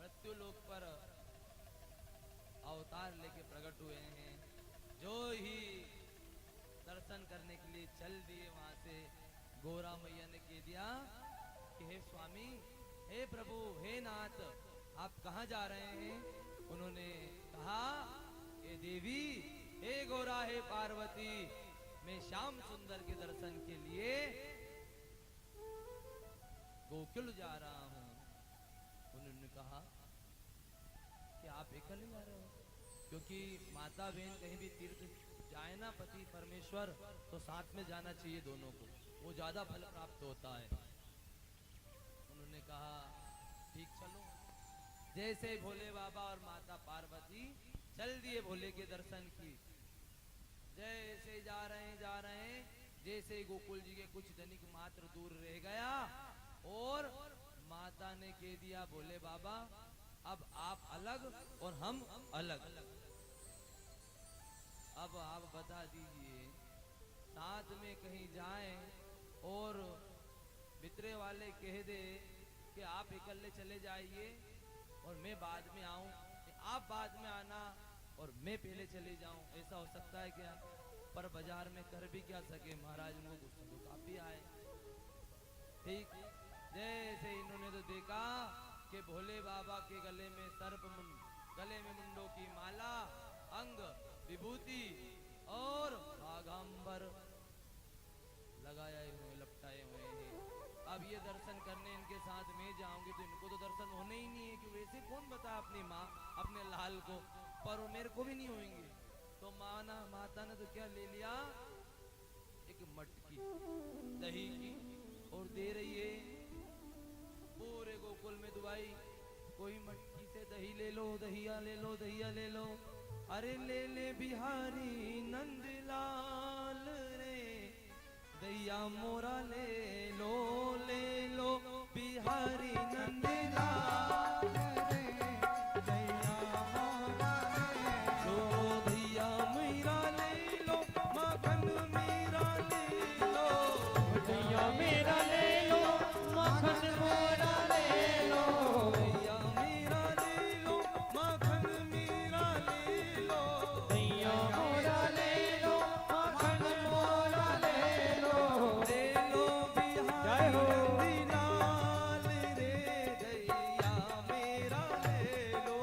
मृत्युलोक पर अवतार लेके प्रकट हुए हैं। जो ही दर्शन करने के लिए चल दिए वहां से गोरा मैया ने कह दिया कि हे स्वामी, हे प्रभु, हे नाथ, आप कहाँ जा रहे हैं? उन्होंने कहा, हे देवी, हे गोरा, हे पार्वती, मैं श्याम सुंदर के दर्शन के लिए गोकुल जा रहा हूं। उन्होंने कहा कि आप अकेले जा रहे हो, क्योंकि माता बहन कहीं भी तीर्थ जाए ना, पति परमेश्वर, तो साथ में जाना चाहिए दोनों को, वो ज्यादा फल प्राप्त होता है। उन्होंने कहा ठीक चलो। जैसे भोले बाबा और माता पार्वती चल दिए भोले के दर्शन की, जैसे जा रहे हैं, जैसे गोकुल जी के कुछ धनिक मात्र दूर रह गया और माता ने कह दिया, भोले बाबा अब आप अलग और हम अलग, अब आप बता दीजिए, साथ में कहीं जाएं और मित्रे वाले कह दे कि आप अकेले चले जाइए और मैं बाद में आऊं, आप बाद में आना और मैं पहले चले जाऊं, ऐसा हो सकता है क्या? पर बाजार में कर भी क्या सके, महाराज उनको गुस्सा तो काफी आए। ठीक जैसे इन्होंने तो देखा कि भोले बाबा के गले में सर्प गले में मुंडों की माला, अंग विभूति और बाघांबर लगाए हुए, लपटाए हुए हैं। अब ये दर्शन करने इनके साथ में जाऊंगी तो इनको तो दर्शन होने ही नहीं है, कि वैसे कौन बता अपनी माँ अपने लाल को, पर वो मेरे को भी नहीं होंगे। तो माता ने तो क्या ले लिया, एक मटकी दही की और दे रही है पूरे गोकुल में दुआई, कोई मटकी से दही ले लो, दहिया ले लो, दहिया ले लो, अरे ले ले बिहारी नंदलाल रे, दैया मोरा ले लो बिहारी नंदलाल रे, दैया मोरा ले लो, दैया मेरा ले लो, मगन मेरा ले लो, दैया मेरा ले लो, मखन मोरा ले लो, दैया मेरा ले लो, मगन मेरा ले लो, दैया मोरा ले लो, मखन मोरा ले लो, ले लो जय हो। बिहारी नंदलाल रे, दैया मेरा ले लो,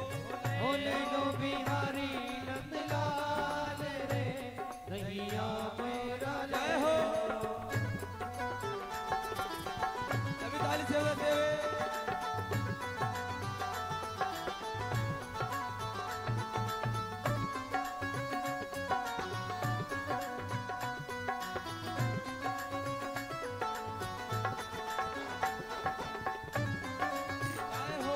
ओ ले लो बिहारी नंदलाल रे, दैया मेरा ले जय हो। सभी ताली से बजाते हुए जय हो।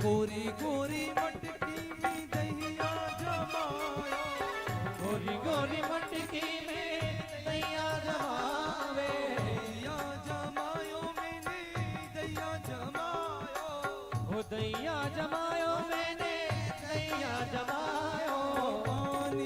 गोरी गोरी मटकी में दहिया जमाया, गोरी गोरी मटकी में दैया जमावे, दहिया जमायो मैंने, दहिया जमायो, ओ दैया जमायो मैंने, दैया जमायो, पानी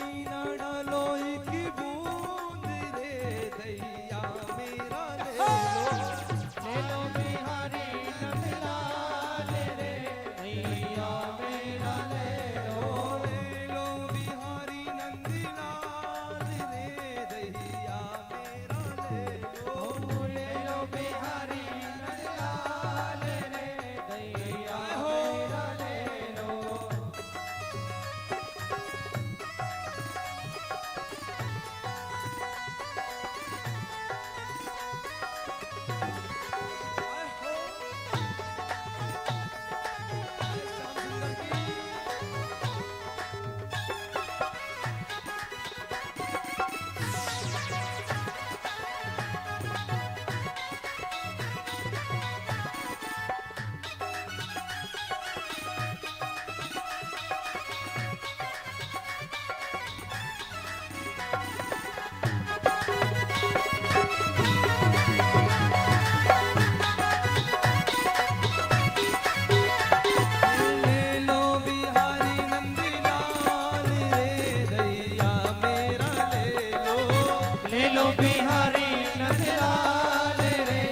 बिहारी नंदलाल रे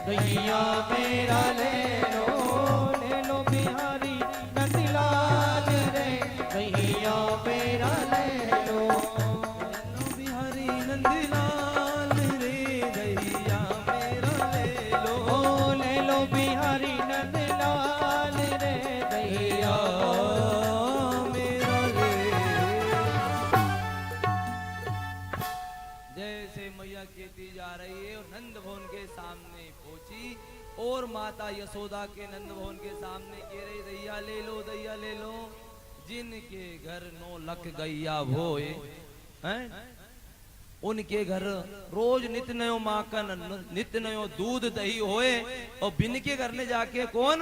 दैया मेरा ले लो बिहारी नंदलाल रे दैया मेरा ले लो बिहारी नंदलाल रे दैया मेरा ले लो बिहारी नंदलाल रे दैया मेरा ले। जैसे मैया कहती जा रही है और नंद भवन के सामने पहुंची और माता यशोदा के नंद भवन के सामने कह रही दैया ले लो दैया ले लो। जिनके घर 9 लाख गैया भोए हैं उनके घर रोज नित नयो माखन नित नयो दूध दही होए और बिन के घर ले जाके कौन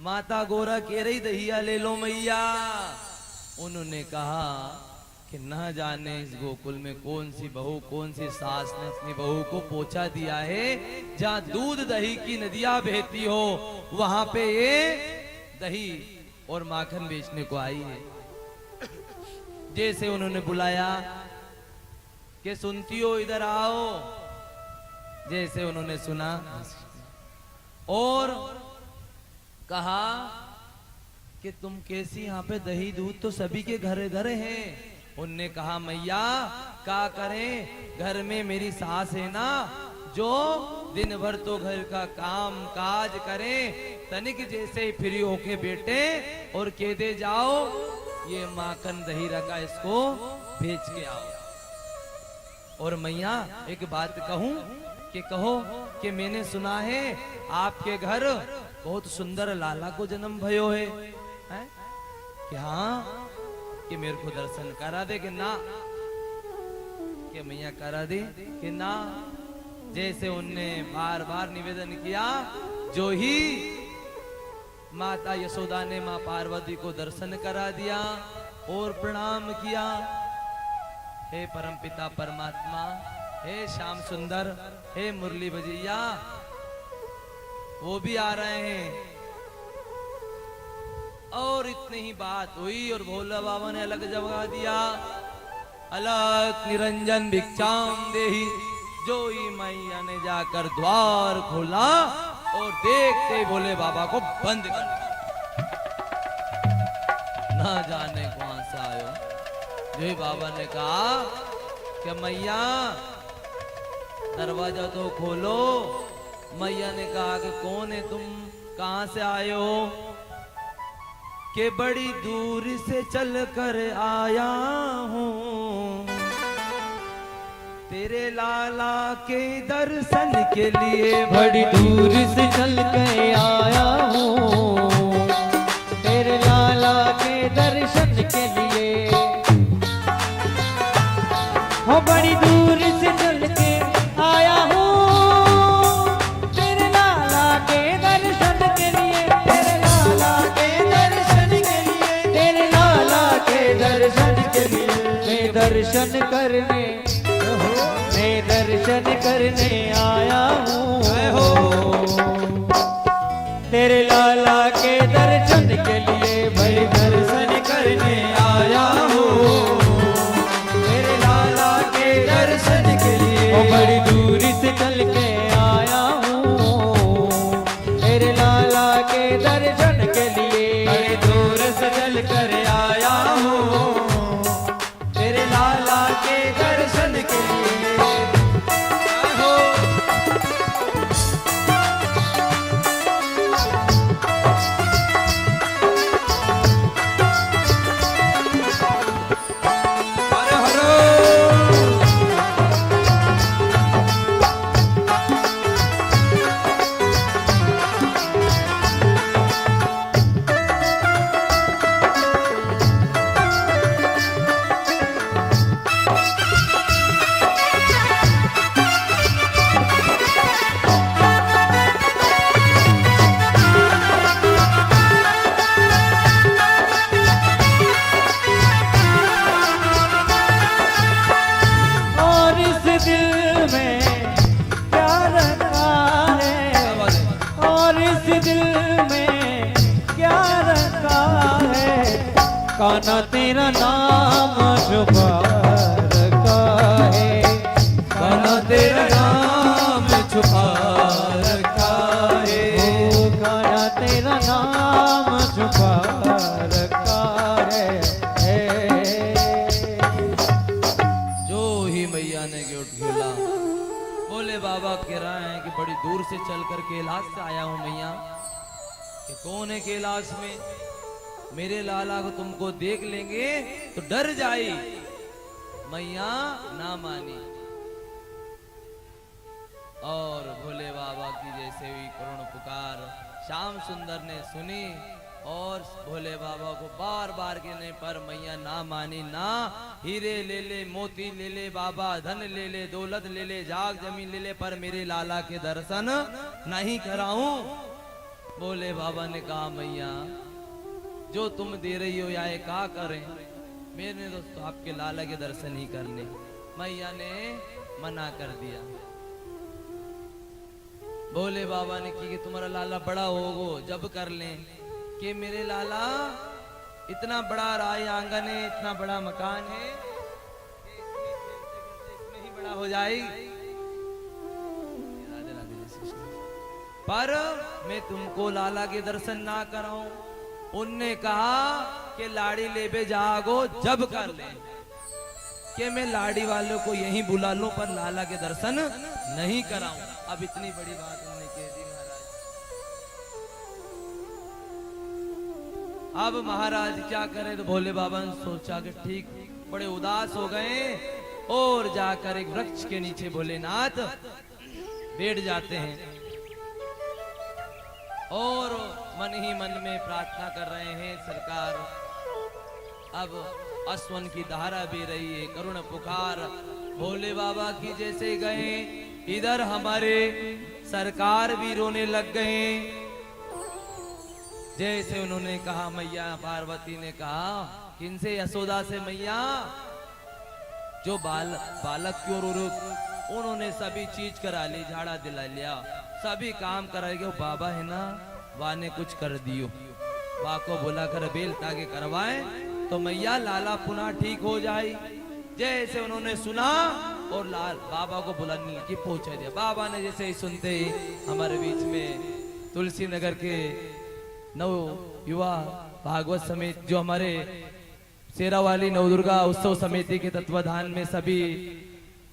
माता गोरा कह रही दहिया ले लो मैया। उन्होंने कहा कि न जाने इस गोकुल में कौन सी बहू कौन सी सास ने अपनी बहू को पोछा दिया है। जहाँ दूध दही की नदियां बहती हो वहां पे ये दही और माखन बेचने को आई है। जैसे उन्होंने बुलाया कि सुनती हो इधर आओ। जैसे उन्होंने सुना और कहा कि तुम कैसी यहाँ पे दही दूध तो सभी के घरे घरे हैं। उनने कहा मैया क्या करें घर में मेरी सास है ना जो दिन भर तो घर का काम काज करे तनिक जैसे ही फ्री होके बैठे और कह दे जाओ ये माखन दही रखा इसको बेच के आओ। और मैया एक बात कहूं कि कहो कि मैंने सुना है आपके घर बहुत सुंदर लाला को जन्म भयो है, हैं? कि हाँ कि मेरे को दर्शन करा दे कि ना कि मैया करा दे कि ना। जैसे उनने बार बार निवेदन किया जो ही माता यशोदा ने मां पार्वती को दर्शन करा दिया और प्रणाम किया। हे परमपिता परमात्मा, हे श्याम सुंदर, हे मुरली बजैया, वो भी आ रहे हैं। और इतनी ही बात हुई और भोला बाबा ने अलग जगा दिया, अलग निरंजन भिक्षाम देही। जो ही मैया ने जाकर द्वार खोला और देखते ही भोले बाबा को बंद कर दिया। ना जाने कहां से आयो। जो ही बाबा ने कहा कि मैया दरवाजा तो खोलो। मैया ने कहा कि कौन है तुम, कहां से आए हो? कि बड़ी दूर से चल कर आया हूँ तेरे लाला के दर्शन के लिए। बड़ी दूर से चल के आया हूँ तेरे लाला के दर्शन के लिए। हो बड़ी दूर से चल के आया हूँ तेरे लाला के दर्शन के लिए। तेरे लाला के दर्शन के लिए, तेरे लाला के दर्शन के लिए। मैं दर्शन करने, मैं दर्शन करने आया हूँ तेरे लाला के दर्शन के लिए। मैं दर्शन करने आया हूँ तेरे लाला के दर्शन के लिए। ओ बड़ी दूर से चल के आया हूँ तेरे लाला के दर्शन के लिए। बड़ी दूर से चल कर आया हूँ तेरे लाला के दर्शन के लिए। कान्हा तेरा नाम शुभार का है। ही मैया ने गेट खोला। बोले बाबा कह रहा है कि बड़ी दूर से चल कर कैलाश से आया हूं मैया, कि कौन है कैलाश में, मेरे लाला को तुमको देख लेंगे तो डर जाई। मैया ना मानी और भोले बाबा की जैसे हुई करुण पुकार श्याम सुंदर ने सुनी और भोले बाबा को बार बार कहने पर मैया ना मानी। ना हीरे ले ले, मोती ले ले बाबा, धन ले ले, दौलत ले ले, जाग जमीन ले ले, पर मेरे लाला के दर्शन नहीं कराऊं। भोले बाबा ने कहा मैया जो तुम दे रही हो या क्या करें, मेरे दोस्तों आपके लाला के दर्शन ही करने। मैया ने मना कर दिया। भोले बाबा ने की कि तुम्हारा लाला बड़ा होगो जब कर लें, कि मेरे लाला इतना बड़ा राय आंगन है, इतना बड़ा मकान है, इसमें ही बड़ा हो जाएगी। पर मैं तुमको लाला के दर्शन ना कराऊं। उनने कहा कि लाड़ी लेबे जागो जब कर ले, कि मैं लाड़ी वालों को यहीं बुला लूं पर लाला के दर्शन नहीं कराऊं। अब इतनी बड़ी बात उन्होंने कह दी महाराज। अब महाराज क्या करें, तो भोले बाबा ने सोचा कि ठीक, बड़े उदास हो गए और जाकर एक वृक्ष के नीचे भोलेनाथ बैठ जाते हैं और मन ही मन में प्रार्थना कर रहे हैं। सरकार अब अश्वन की धारा बह रही है, करुण पुकार भोले बाबा की जैसे गए, इधर हमारे सरकार भी रोने लग गए। जैसे उन्होंने कहा, मैया पार्वती ने कहा किनसे, यशोदा से, मैया जो बालक की ओर उन्होंने सभी चीज करा ली, झाड़ा दिला लिया, सभी काम करा गया। बाबा है ना, वाह ने कुछ कर दियो, वाह को बुला कर बेल ताके करवाए तो मैया लाला पुनः ठीक हो जाए। जैसे उन्होंने सुना और लाल बाबा को बुलाने की पहुंचा दिया। बाबा ने जैसे ही सुनते ही हमारे बीच में तुलसी नगर के नव युवा भागवत समिति, जो हमारे शेरावाली नवदुर्गा उत्सव समिति के तत्वाधान में सभी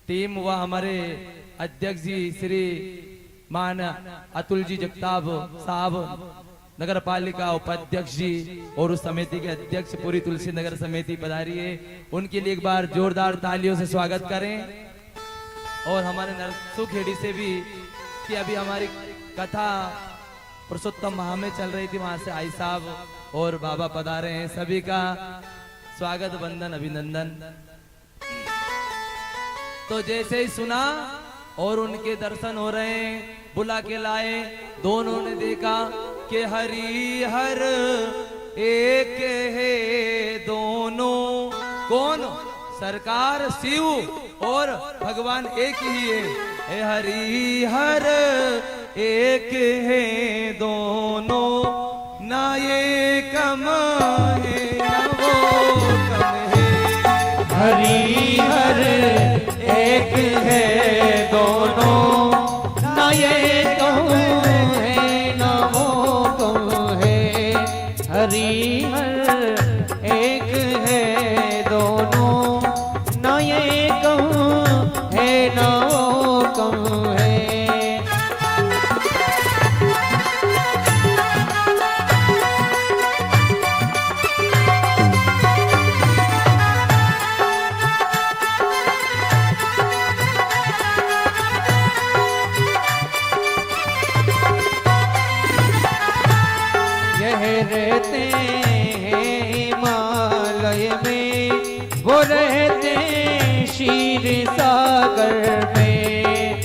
टीम व हमारे अध्यक्ष जी श्री मान अतुल जी जगताप साहब, नगर पालिका उपाध्यक्ष जी और उस समिति के अध्यक्ष पूरी तुलसी नगर समिति पधारी है, उनके लिए एक बार जोरदार तालियों से स्वागत करें। और हमारे नरसू खेड़ी से भी, कि अभी हमारी कथा पुरुषोत्तम माह में चल रही थी, वहां से आई साहब और बाबा पधारे हैं, सभी का स्वागत वंदन अभिनंदन। तो जैसे ही सुना और उनके दर्शन हो रहे हैं, बुला के लाए, दोनों ने देखा कि हरि हर एक है दोनों। कौन? सरकार शिव और भगवान एक ही है। हे हरि हर एक है दोनों, ना ये कम है ना वो कम है। हरि हर एक है दोनों, ना ये कहूँ है ना वो कहूँ है। हरि हर एक है दोनों, ना ये कहूँ है ना वो कहूँ है। रहते हैं हिमालय में, वो रहते हैं क्षीर सागर में।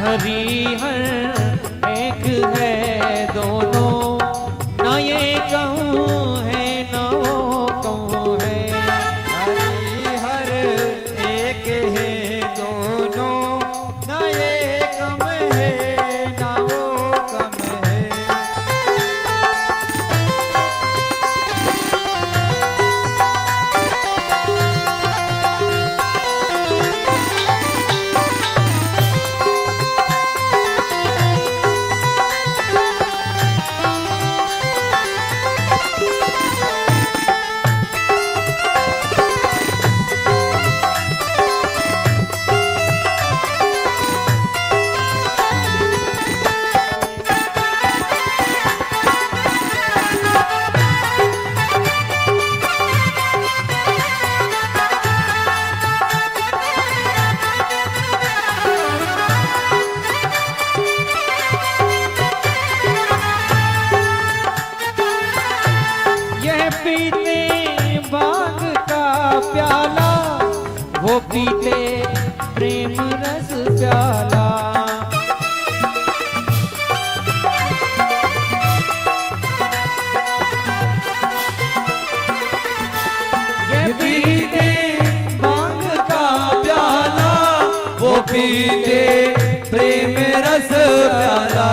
हरि हर एक है दोनों, ना ये कहूँ है ना वो कहूँ है। हरि हर एक है दोनों, ना ये कम है ना वो कम है। पीते भांग का प्याला, वो पीते प्रेम रस प्याला। ये पीते भांग का प्याला, वो पीते प्रेम रस प्याला।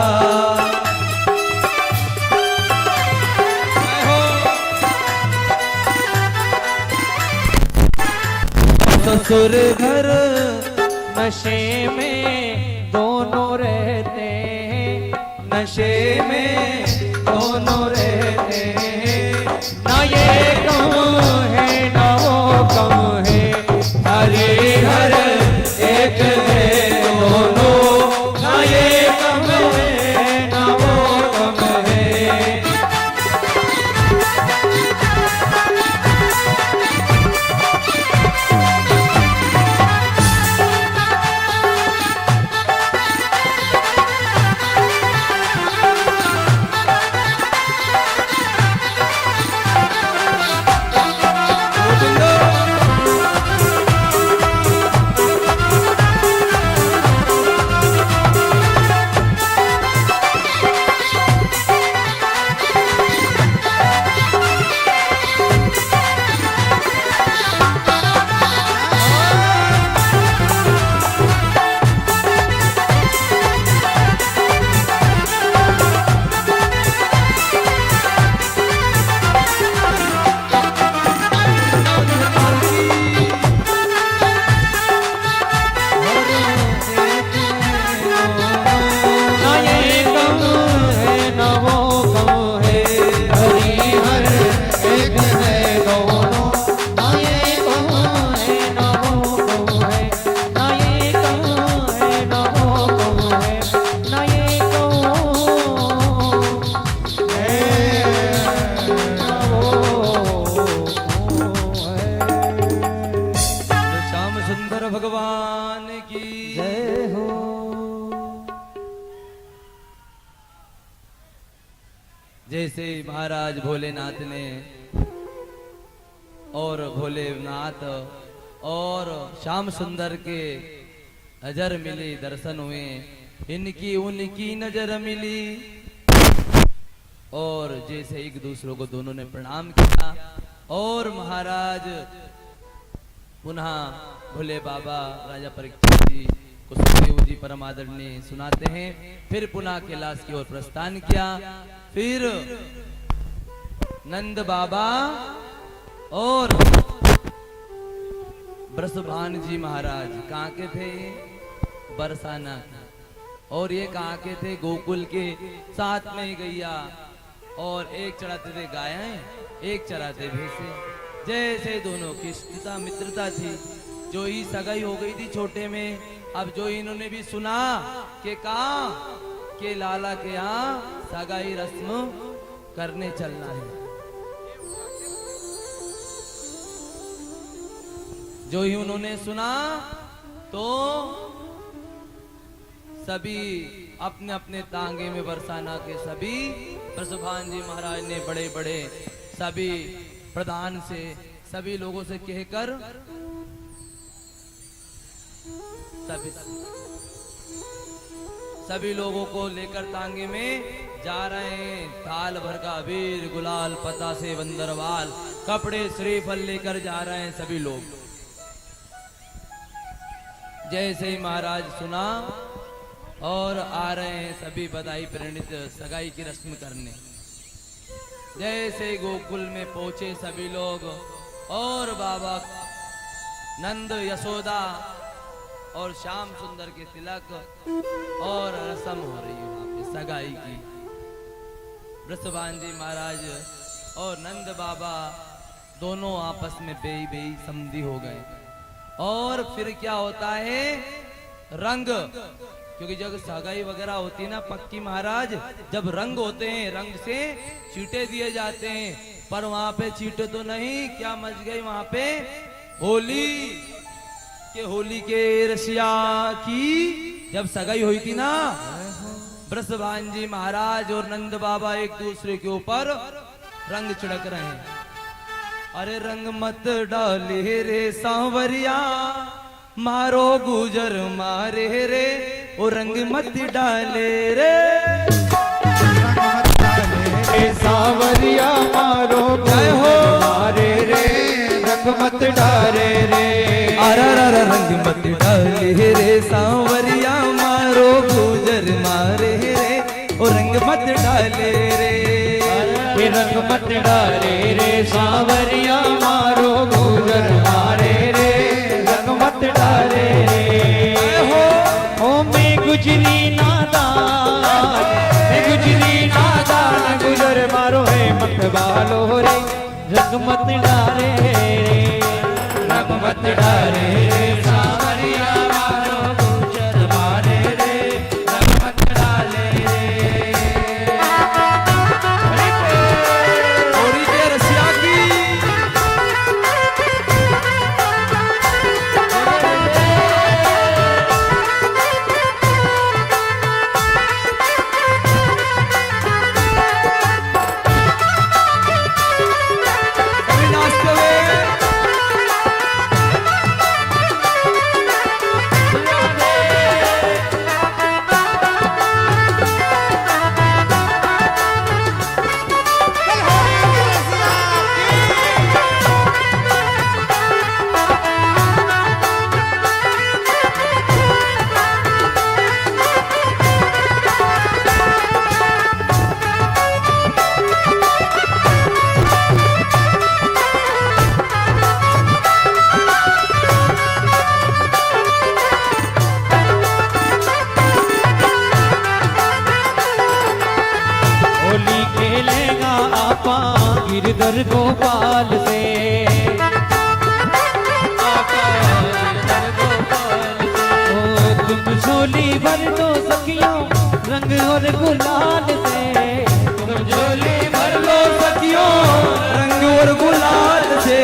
ससुर घर नशे में दोनों रहते हैं, नशे में दोनों रहते हैं। ना ये कम है ना वो कम है, हरे हर एक है दोनों, ना ये कम है ना वो कम है। भगवान की जय हो। जैसे महाराज भोलेनाथ ने और भोलेनाथ और श्याम सुंदर के नजर मिली, दर्शन हुए, इनकी उनकी नजर मिली और जैसे एक दूसरे को दोनों ने प्रणाम किया और महाराज पुनः भोले बाबा राजा परीक्षित जी को सुखदेव जी परम आदरणीय सुनाते हैं। फिर पुनः कैलाश की ओर प्रस्थान किया। फिर नंद बाबा और ब्रसभान जी महाराज कहाँ के थे? बरसाना। और ये कहाँ के थे? गोकुल के। साथ में गैया और एक चढ़ाते थे गायें, एक चराते भैंसे। जैसे दोनों की इष्टता मित्रता थी, जो ही सगाई हो गई थी छोटे में। अब जो इन्होंने भी सुना कि कहा के लाला के यहाँ सगाई रस्म करने चलना है, जो ही उन्होंने सुना तो सभी अपने अपने तांगे में बरसाना के सभी ब्रसभान जी महाराज ने बड़े बड़े सभी प्रधान से सभी लोगों से कहकर सभी लोगों को लेकर तांगे में जा रहे हैं। थाल भर का अबीर गुलाल पता से बंदरवाल कपड़े श्रीफल लेकर जा रहे हैं सभी लोग। जैसे ही महाराज सुना और आ रहे हैं सभी बधाई प्रणीत सगाई की रस्म करने। जैसे गोकुल में पहुंचे सभी लोग और बाबा नंद यशोदा और श्याम सुंदर के तिलक और रस्म हो रही है वहां पे सगाई की। ब्रसभान जी महाराज और नंद बाबा दोनों आपस में बेई बेई समझी हो गए। और फिर क्या होता है? रंग, क्योंकि जब सगाई वगैरह होती है ना पक्की महाराज, जब रंग होते हैं रंग से चीटे दिए जाते हैं। पर वहां पे चीटे तो नहीं, क्या मच गई वहां पे? होली के रसिया की जब सगाई हुई थी ना, ब्रसभान जी महाराज और नंद बाबा एक दूसरे के ऊपर रंग छिड़क रहे हैं। अरे रंग मत डाले रे सांवरिया, मारो गुजर मारे रे, ओ रंग मत डाले रे। ए सांवरिया मारो जय हो। मारे रे, रंग मत डारे रे। अरर रंग मत डाले रे सांवरिया, मारो गुजर मारे रे, ओ रंग मत डाले रे। ये रंग मत डारे रे सांवरिया, मारो गुजर मारे रे, रंग मत डारे रे। ओ मैं गुजरी नादान, मैं गुजरी नादान, गुजर मारो है मत बालो रे, रंग मत डारे रे, रंग मत डारे रे सांवरिया, मारो गुजर मारे रे, रंग मत डाले रे। होली के रसिया की कभी नाचते हुए होली खेलेगा आपा गिरधर गोपाल से, आपा गिरधर गोपाल से। ओ तुम झोली भर दो सखियों रंग और गुलाल से, तुम झोली भर लो सखियों रंग और गुलाल से।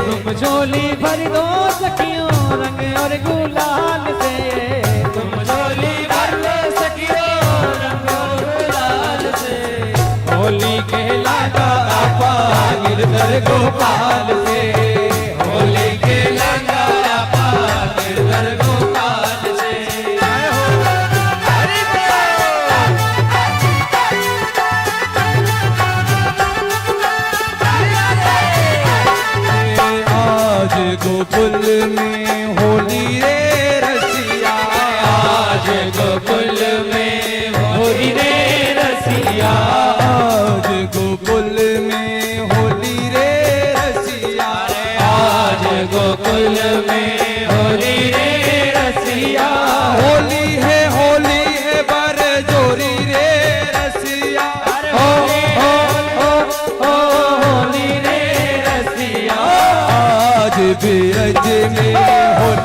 तुम झोली भर दो सखियों रंग और गुलाल से, तुम झोली भर लो सखियों रंग और गुलाल से। होली खेलागा आपा गिरधर गोपाल से, होली खेलागा आपा गिरधर गोपाल से। आज गोकुल में होली रे रसिया, आज गोकुल में होली रे रसिया, आज गोकुल में होली रे रसिया। आज गोकुल में होली रे रसिया। होली है बर जोरी रे रसिया। ओ होली रे रसिया। आज ब्रज में होली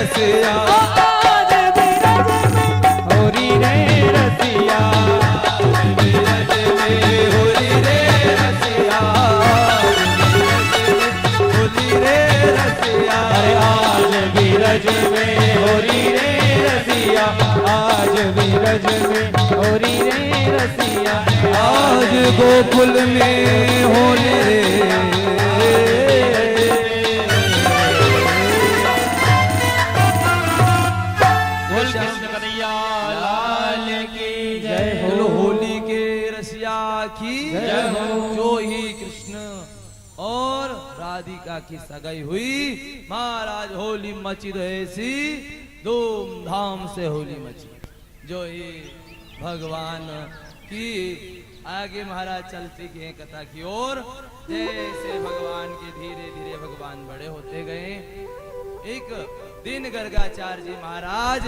रसिया आज बिरज में होरी रे रसिया बिरज में होली रे रसिया होली रे रसिया अरे आज बिरज में होरी रे रसिया आज बिरज में होरी रे रसिया आज गोकुल में होली रे बोल कृष्ण कन्हैया लाल की जय बोलो हो होली के रसिया की जय हो। जो ही कृष्ण और राधिका की सगाई हुई महाराज होली मची रहे सी धूमधाम से होली मची जो ही भगवान की आगे महाराज चलते गए कथा की ओर जैसे भगवान के धीरे धीरे भगवान बड़े होते गए एक दिन गर्गाचार्य जी महाराज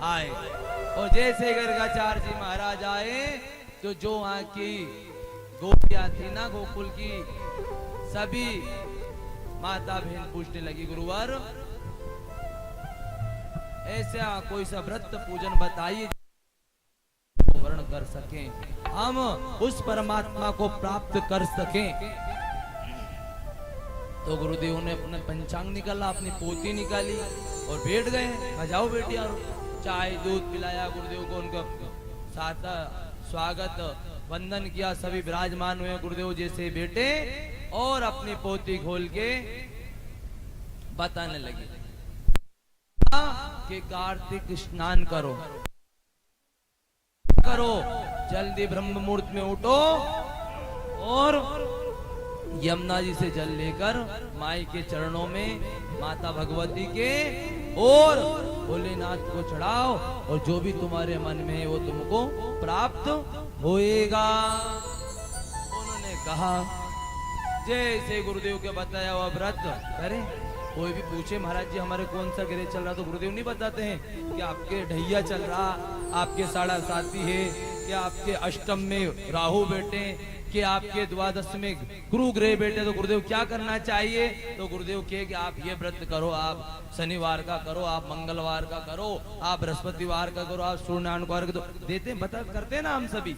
आए और जैसे गर्गाचार्य जी महाराज आए तो जो वहां की गोपियां थी ना गोकुल की सभी माता बहन पूछने लगी गुरुवर ऐसा कोई सा व्रत पूजन बताइए वर्ण कर सकें हम उस परमात्मा को प्राप्त कर सकें तो गुरुदेव ने अपना पंचांग निकाला अपनी पोती निकाली और बैठ गए आ जाओ बेटी यार चाय दूध पिलाया गुरुदेव को उनका साथ स्वागत वंदन किया सभी विराजमान हुए गुरुदेव जैसे बेटे और अपनी पोती खोल के बताने लगे कि कार्तिक स्नान करो जल्दी ब्रह्म मुहूर्त में उठो और यमुना जी से जल लेकर माई के चरणों में माता भगवती के और भोलेनाथ को चढ़ाओ और जो भी तुम्हारे मन में है वो तुमको प्राप्त होएगा। उन्होंने कहा जैसे गुरुदेव के बताया हुआ व्रत करें। कोई भी पूछे महाराज जी हमारे कौन सा ग्रह चल रहा तो गुरुदेव नहीं बताते हैं कि आपके ढैया चल रहा, आपके साढ़ा साथी है, कि आपके अष्टम में राहु बैठे, कि आपके द्वादश में गुरु ग्रह बैठे तो गुरुदेव क्या करना चाहिए। तो गुरुदेव कहे कि आप ये व्रत करो, आप शनिवार का करो, आप मंगलवार का करो, आप बृहस्पतिवार का करो, आप सूर्यनारायण का तो देते बता करते हैं ना हम सभी।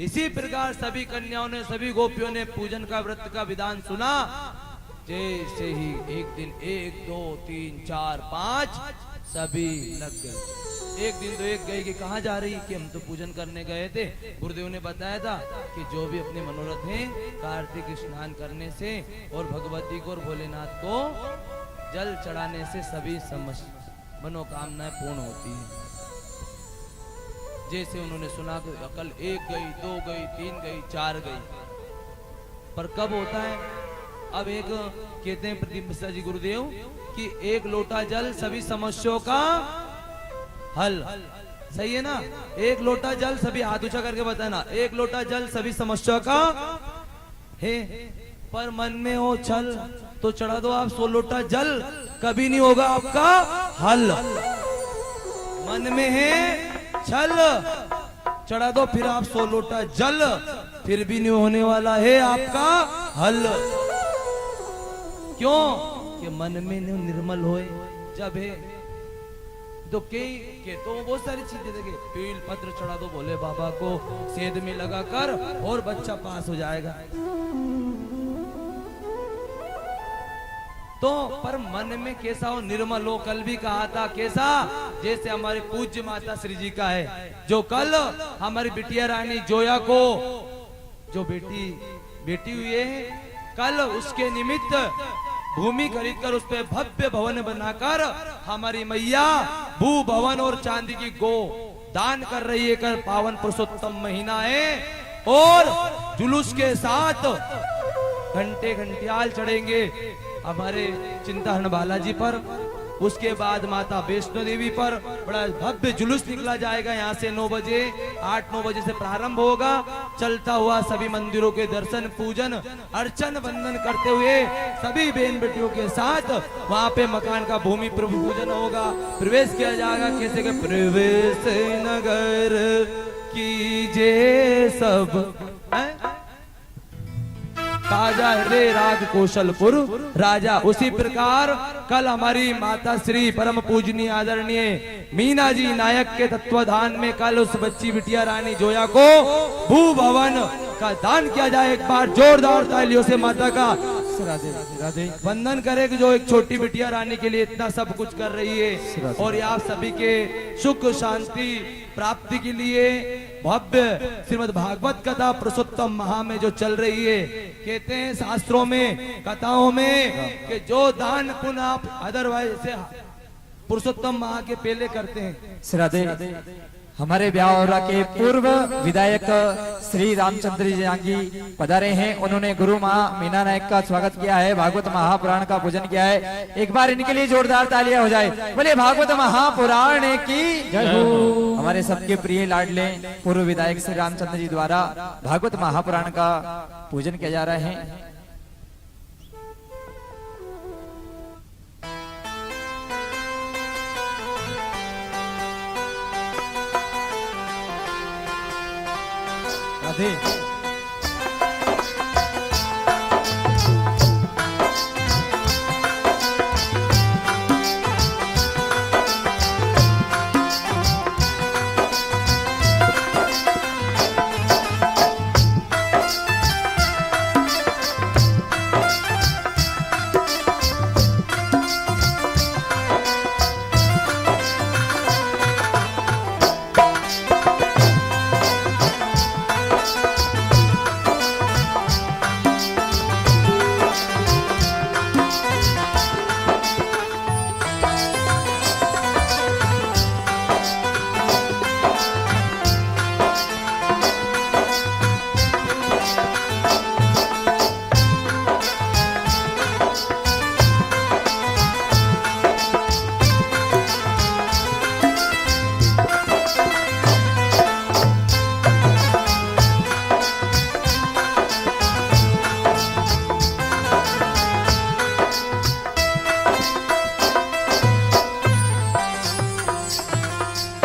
इसी प्रकार सभी कन्याओं ने सभी गोपियों ने पूजन का व्रत का विधान सुना। जैसे ही एक दिन 1 2 3 4 5 सभी लग गए। एक दिन तो एक गई कि कहाँ जा रही कि हम तो पूजन करने गए थे। गुरुदेव ने बताया था कि जो भी अपने मनोरथ हैं कार्तिक स्नान करने से और भगवती को और भोलेनाथ को जल चढ़ाने से सभी मनोकामनाएं पूर्ण होती हैं। जैसे उन्होंने सुना कि कल 1 गई 2 गई 3 गई 4 गई, पर कब होता है। अब एक कहते हैं प्रदीप मिश्रा जी गुरुदेव कि 1 लोटा जल सभी समस्याओं का हल। सही है ना। 1 लोटा जल सभी हाथ ऊंचा करके बताना 1 लोटा जल सभी समस्या का है। पर मन में हो छल तो चढ़ा दो आप 100 लोटा जल, कभी नहीं होगा आपका हल। मन में है छल चढ़ा दो फिर आप 100 लोटा जल, फिर भी नहीं होने वाला है आपका हल। क्यों कि मन में निर्मल होए जब है तो के तो बहुत सारी चीजें देखे। बेल पत्र चढ़ा दो भोले बाबा को सेध में लगा कर और बच्चा पास हो जाएगा। तो पर मन में कैसा हो निर्मल हो। कल भी कहा था कैसा, जैसे हमारे पूज्य माता श्री जी का है जो कल हमारी बिटिया रानी जोया को जो बेटी हुई है कल उसके निमित्त भूमि खरीद कर उस पे भव्य भवन बनाकर हमारी मैया भू भवन और चांदी की गो दान कर रही है। कर पावन पुरुषोत्तम महीना है और जुलूस के साथ घंटे घंटियाल चढ़ेंगे हमारे चिंताहरण बालाजी पर। उसके बाद माता वैष्णो देवी पर बड़ा भव्य जुलूस निकला जाएगा। यहाँ से 9 बजे 8-9 बजे से प्रारंभ होगा। चलता हुआ सभी मंदिरों के दर्शन पूजन अर्चन वंदन करते हुए सभी बहन बेटियों के साथ वहाँ पे मकान का भूमि प्रभु पूजन होगा। प्रवेश किया जाएगा। कैसे के प्रवेश नगर कीजे सब ताजा रे राग कौशलपुर राजा। उसी प्रकार कल हमारी माता श्री परम पूजनीय आदरणीय मीना जी नायक के तत्वाधान में कल उस बच्ची बिटिया रानी जोया को भू भवन का दान किया जाए। एक बार जोरदार तालियों से माता का राधे राधे वंदन करें कि जो एक छोटी बिटिया रानी के लिए इतना सब कुछ कर रही है और ये आप सभी के सुख शांति प्राप्ति के लिए भव्य श्रीमद् भागवत कथा पुरुषोत्तम महा में जो चल रही है। कहते हैं शास्त्रों में कथाओं में कि जो दान पुण्य आप अदरवाइज से पुरुषोत्तम महा के पहले करते हैं। राधे हमारे ब्यावरा के पूर्व विधायक श्री रामचंद्र जी जांगी पधारे हैं। उन्होंने गुरु माँ मीना नायक का स्वागत किया है, भागवत महापुराण का पूजन किया है। एक बार इनके लिए जोरदार तालियां हो जाए। बोले भागवत महापुराण की जय हो। हमारे सबके प्रिय लाडले पूर्व विधायक श्री रामचंद्र जी द्वारा भागवत महापुराण का पूजन किया जा रहा है। राधे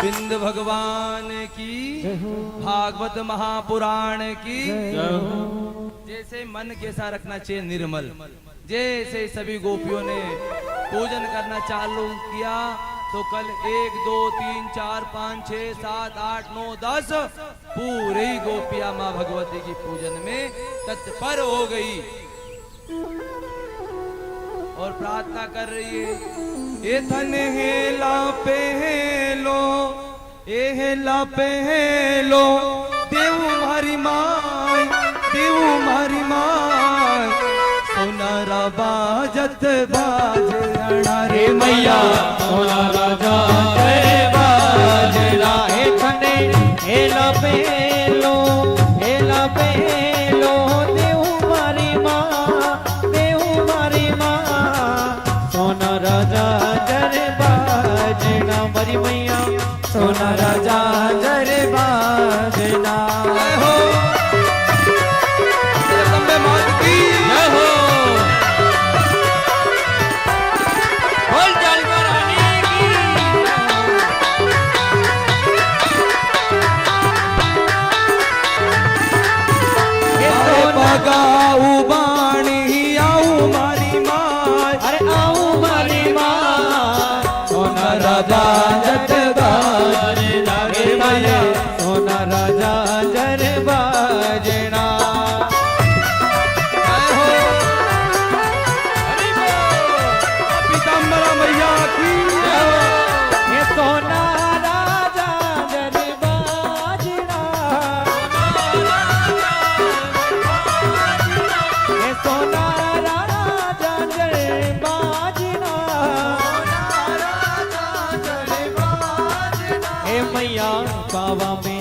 बिंद भगवान की भागवत महापुराण की जैसे मन कैसा रखना चाहिए निर्मल, जैसे सभी गोपियों ने पूजन करना चालू किया तो कल 1 2 3 4 5 6 7 8 9 10 पूरी गोपियां माँ भगवती की पूजन में तत्पर हो गई और प्रार्थना कर रही है। ए धन हेला पहलो हेला पहलो देव मारी माय देव मारी माय सोनारा बाजत बाजना रे मैया सोना राजा जय बाजना। हे खने हेला पेलो देव मारी माँ सोना राजा जय बाजना। मरी मैया सोना राजा जय बाजना। जय हो जगदम्बे मात की जय हो। बोल जालिमा रानी की। बगाऊ बाणी आऊ मारी माय अरे आऊ मारी माँ सोना राजा जट बाजना। रे मैया सोना राजा जर बाजना। पीताम्बरा मैया की ये सोना राजा जर बाजना। ये सोना राजा जर बाजना। हे मैया बाबा में